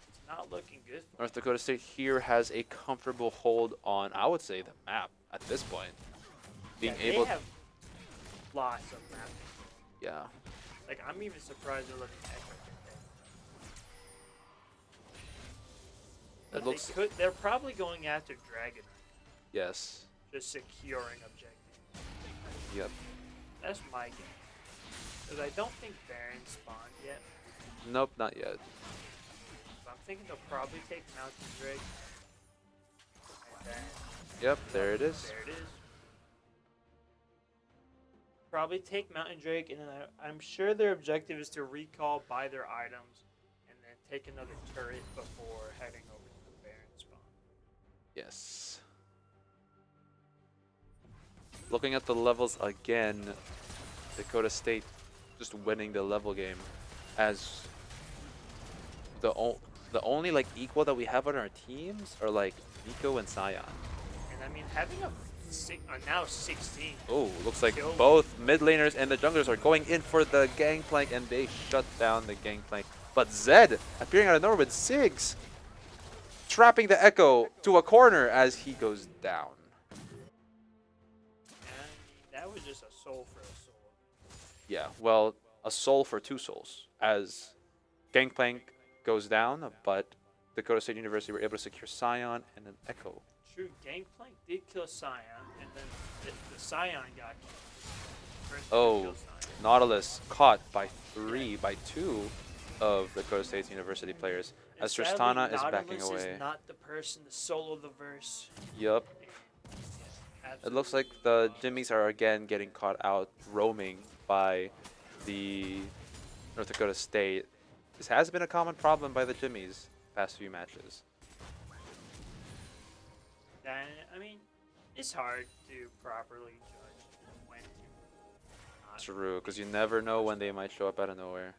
[SPEAKER 2] It's not looking good. For
[SPEAKER 1] North Dakota State here has a comfortable hold on, I would say, the map at this point. Being
[SPEAKER 2] yeah,
[SPEAKER 1] able,
[SPEAKER 2] they have lots of maps.
[SPEAKER 1] yeah,
[SPEAKER 2] Like, I'm even surprised they're letting Echo get
[SPEAKER 1] it looks,
[SPEAKER 2] that. They're probably going after Dragon,
[SPEAKER 1] yes,
[SPEAKER 2] just securing objective.
[SPEAKER 1] yep.
[SPEAKER 2] That's my game. Because I don't think Baron spawned yet.
[SPEAKER 1] Nope, not yet.
[SPEAKER 2] But I'm thinking they'll probably take Mountain Drake. And then,
[SPEAKER 1] Yep, there it is.
[SPEAKER 2] there it is. Probably take Mountain Drake, and then I'm sure their objective is to recall, buy their items, and then take another turret before heading over to the Baron spawn.
[SPEAKER 1] Yes. Looking at the levels again, Dakota State just winning the level game as the only like equal that we have on our teams are like Nico and Sion.
[SPEAKER 2] And I mean, having a now 16.
[SPEAKER 1] Oh, looks like
[SPEAKER 2] Kill.
[SPEAKER 1] both mid laners and the junglers are going in for the gangplank, and they shut down the gangplank. But Zed appearing out of nowhere with Ziggs, trapping the Echo to a corner as he goes down.
[SPEAKER 2] And that was just a soul for a soul.
[SPEAKER 1] Yeah, well, a soul for two souls as gangplank goes down, but Dakota State University were able to secure Sion and an Echo.
[SPEAKER 2] True, Gangplank did kill Sion, and then the Sion got killed. First
[SPEAKER 1] Oh,
[SPEAKER 2] killed Sion.
[SPEAKER 1] Nautilus caught by two of Dakota State University players
[SPEAKER 2] And
[SPEAKER 1] as
[SPEAKER 2] sadly,
[SPEAKER 1] Tristana is backing
[SPEAKER 2] Nautilus
[SPEAKER 1] away.
[SPEAKER 2] is not the person to solo the verse.
[SPEAKER 1] Yup.
[SPEAKER 2] Absolutely.
[SPEAKER 1] It looks like the Jimmies are again getting caught out roaming by the North Dakota State. This has been a common problem by the Jimmies past few matches.
[SPEAKER 2] And, I mean, it's hard to properly judge when to not.
[SPEAKER 1] True, because you never know when they might show up out of nowhere.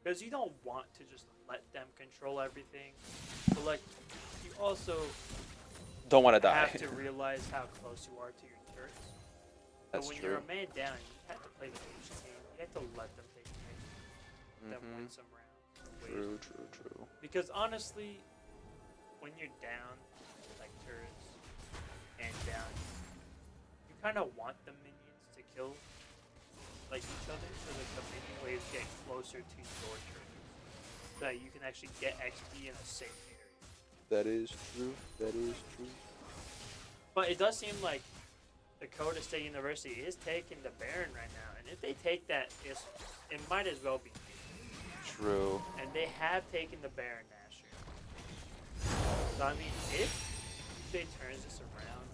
[SPEAKER 2] Because you don't want to just let them control everything. But, like, you also
[SPEAKER 1] Don't want to die.
[SPEAKER 2] have to realize how close you are to your turrets.
[SPEAKER 1] That's
[SPEAKER 2] but when
[SPEAKER 1] true.
[SPEAKER 2] you're a man down, you have to play the patient game. You have to let them take the hit, them win some rounds.
[SPEAKER 1] True, true, true.
[SPEAKER 2] Because honestly, when you're down, like turrets, and down, you kind of want the minions to kill like each other, so that the minion waves get closer to your turrets, so that you can actually get XP in a safe area.
[SPEAKER 1] That is true. That is true.
[SPEAKER 2] But it does seem like Dakota State University is taking the Baron right now, and if they take that, it might as well be.
[SPEAKER 1] True.
[SPEAKER 2] And they have taken the Baron Nasher. So I mean, if they turns this around,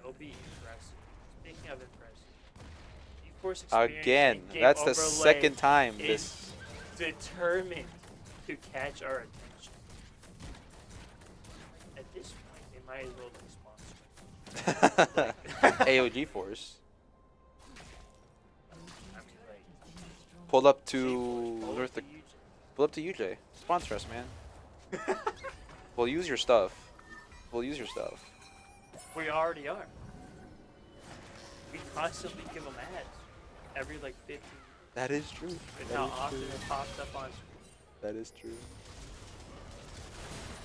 [SPEAKER 2] it'll be impressive. Speaking of impressive, eForce experience
[SPEAKER 1] Again,
[SPEAKER 2] and Game
[SPEAKER 1] that's the
[SPEAKER 2] Overlay
[SPEAKER 1] second time
[SPEAKER 2] is
[SPEAKER 1] this.
[SPEAKER 2] determined to catch our attention. At this point, they might as well be sponsored.
[SPEAKER 1] AOG Force.
[SPEAKER 2] I mean, like,
[SPEAKER 1] Pull up
[SPEAKER 2] G-Force,
[SPEAKER 1] to
[SPEAKER 2] pull
[SPEAKER 1] North.
[SPEAKER 2] up to UJ.
[SPEAKER 1] Pull up to UJ. Sponsor us, man. We'll use your stuff. We'll use your stuff.
[SPEAKER 2] We already are. We constantly give them ads every like 15
[SPEAKER 1] That is true.
[SPEAKER 2] and
[SPEAKER 1] That
[SPEAKER 2] how
[SPEAKER 1] is
[SPEAKER 2] often
[SPEAKER 1] true.
[SPEAKER 2] it pops up on screen.
[SPEAKER 1] That is true.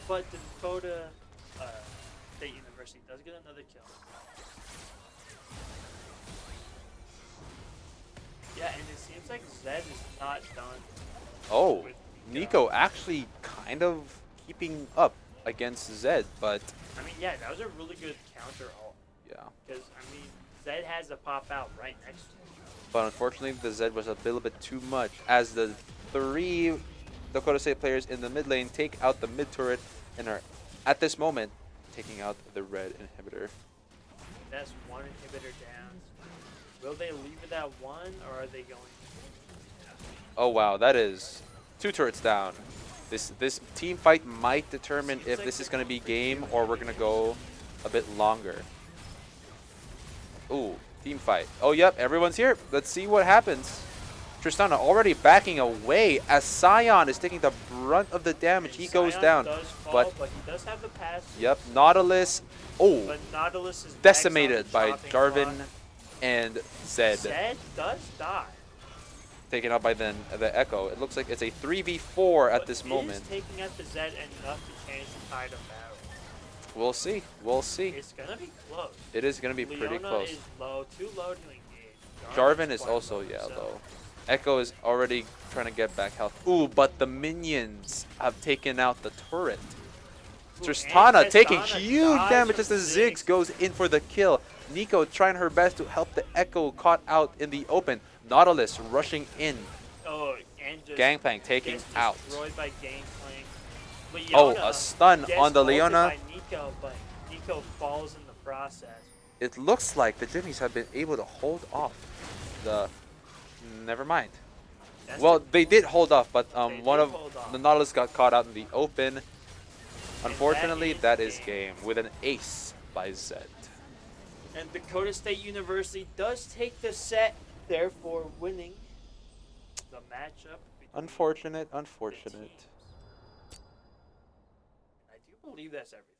[SPEAKER 2] But the Dakota State University does get another kill. Yeah, and it seems like Zed is not done.
[SPEAKER 1] Oh,
[SPEAKER 2] with
[SPEAKER 1] Nico actually kind of keeping up against Zed, but
[SPEAKER 2] I mean, yeah, that was a really good counter ult.
[SPEAKER 1] yeah.
[SPEAKER 2] Because, I mean, Zed has to pop out right next to him.
[SPEAKER 1] But unfortunately, the Zed was a little bit too much as the three Dakota State players in the mid lane take out the mid turret and are, at this moment, taking out the red inhibitor.
[SPEAKER 2] That's one inhibitor down. Will they leave it at one, or are they going
[SPEAKER 1] Oh wow, that is 2 turrets down. This team fight might determine
[SPEAKER 2] Seems
[SPEAKER 1] if
[SPEAKER 2] like
[SPEAKER 1] this is
[SPEAKER 2] they're
[SPEAKER 1] going to be
[SPEAKER 2] going for
[SPEAKER 1] game
[SPEAKER 2] two.
[SPEAKER 1] or we're going to go a bit longer. Ooh, team fight. Oh yep, everyone's here. Let's see what happens. Tristana already backing away as Sion is taking the brunt of the damage. He goes
[SPEAKER 2] Sion
[SPEAKER 1] down.
[SPEAKER 2] does fall,
[SPEAKER 1] but
[SPEAKER 2] he does have the pass.
[SPEAKER 1] yep, Nautilus. Oh,
[SPEAKER 2] But Nautilus is
[SPEAKER 1] decimated
[SPEAKER 2] next on
[SPEAKER 1] by
[SPEAKER 2] the chopping
[SPEAKER 1] Jarvan
[SPEAKER 2] block.
[SPEAKER 1] and Zed.
[SPEAKER 2] Zed does die.
[SPEAKER 1] taken out by the Echo. It looks like it's a 3v4 at
[SPEAKER 2] But
[SPEAKER 1] this
[SPEAKER 2] it
[SPEAKER 1] moment.
[SPEAKER 2] is taking out the Zed enough to change the tide of battle.
[SPEAKER 1] We'll see. We'll see.
[SPEAKER 2] It's gonna be close.
[SPEAKER 1] It is going to be pretty
[SPEAKER 2] Leona
[SPEAKER 1] close.
[SPEAKER 2] is low, too low to engage.
[SPEAKER 1] Jarvan is
[SPEAKER 2] quite
[SPEAKER 1] also,
[SPEAKER 2] low
[SPEAKER 1] yeah,
[SPEAKER 2] himself.
[SPEAKER 1] low. Echo is already trying to get back health. Ooh, but the minions have taken out the turret.
[SPEAKER 2] Ooh,
[SPEAKER 1] Tristana
[SPEAKER 2] and
[SPEAKER 1] taking
[SPEAKER 2] Tristana
[SPEAKER 1] huge
[SPEAKER 2] dies
[SPEAKER 1] damage
[SPEAKER 2] from
[SPEAKER 1] as the Ziggs goes in for the kill. Nico trying her best to help the Echo caught out in the open. Nautilus rushing in.
[SPEAKER 2] Oh, and just
[SPEAKER 1] Gangplank taking
[SPEAKER 2] gets
[SPEAKER 1] out.
[SPEAKER 2] destroyed by Gangplank.
[SPEAKER 1] Oh,
[SPEAKER 2] Leona
[SPEAKER 1] a stun
[SPEAKER 2] gets
[SPEAKER 1] on the
[SPEAKER 2] ulted
[SPEAKER 1] Leona.
[SPEAKER 2] by Nico, but Nico falls in the process.
[SPEAKER 1] It looks like the Jimmies have been able to hold off the... Never mind.
[SPEAKER 2] That's
[SPEAKER 1] Well,
[SPEAKER 2] the-
[SPEAKER 1] they did hold off, but
[SPEAKER 2] They
[SPEAKER 1] one
[SPEAKER 2] did
[SPEAKER 1] of
[SPEAKER 2] hold off.
[SPEAKER 1] the Nautilus got caught out in the open. Unfortunately, that is
[SPEAKER 2] game.
[SPEAKER 1] game with an ace by Zed.
[SPEAKER 2] And Dakota State University does take the set, therefore winning the matchup. between
[SPEAKER 1] Unfortunate,
[SPEAKER 2] the
[SPEAKER 1] unfortunate.
[SPEAKER 2] teams. I do believe that's everything.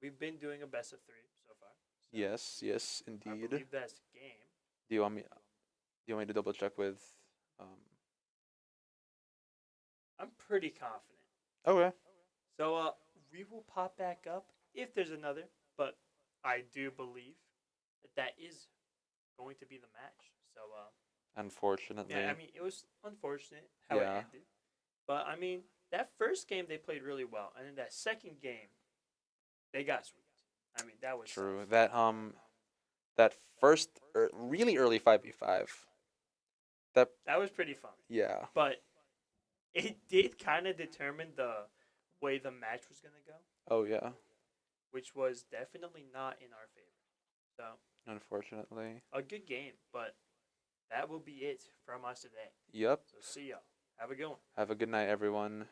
[SPEAKER 2] We've been doing a best of 3 so far. So
[SPEAKER 1] Yes, yes,
[SPEAKER 2] I
[SPEAKER 1] indeed.
[SPEAKER 2] believe that's game.
[SPEAKER 1] Do you want me? Do you want me to double check with?
[SPEAKER 2] I'm pretty confident.
[SPEAKER 1] Okay.
[SPEAKER 2] So we will pop back up if there's another, but I do believe that is going to be the match. So
[SPEAKER 1] Unfortunately.
[SPEAKER 2] yeah, I mean it was unfortunate how it
[SPEAKER 1] Yeah.
[SPEAKER 2] ended, but I mean that first game they played really well, and then that second game they got swept. I mean that was
[SPEAKER 1] True.
[SPEAKER 2] tough.
[SPEAKER 1] That first really early 5v5. That
[SPEAKER 2] That was pretty fun,
[SPEAKER 1] yeah.
[SPEAKER 2] but it did kind of determine the way the match was gonna go,
[SPEAKER 1] Oh yeah.
[SPEAKER 2] which was definitely not in our favor. So
[SPEAKER 1] Unfortunately.
[SPEAKER 2] a good game, but that will be it from us today.
[SPEAKER 1] Yep.
[SPEAKER 2] So see y'all. Have a good one.
[SPEAKER 1] Have a good night, everyone.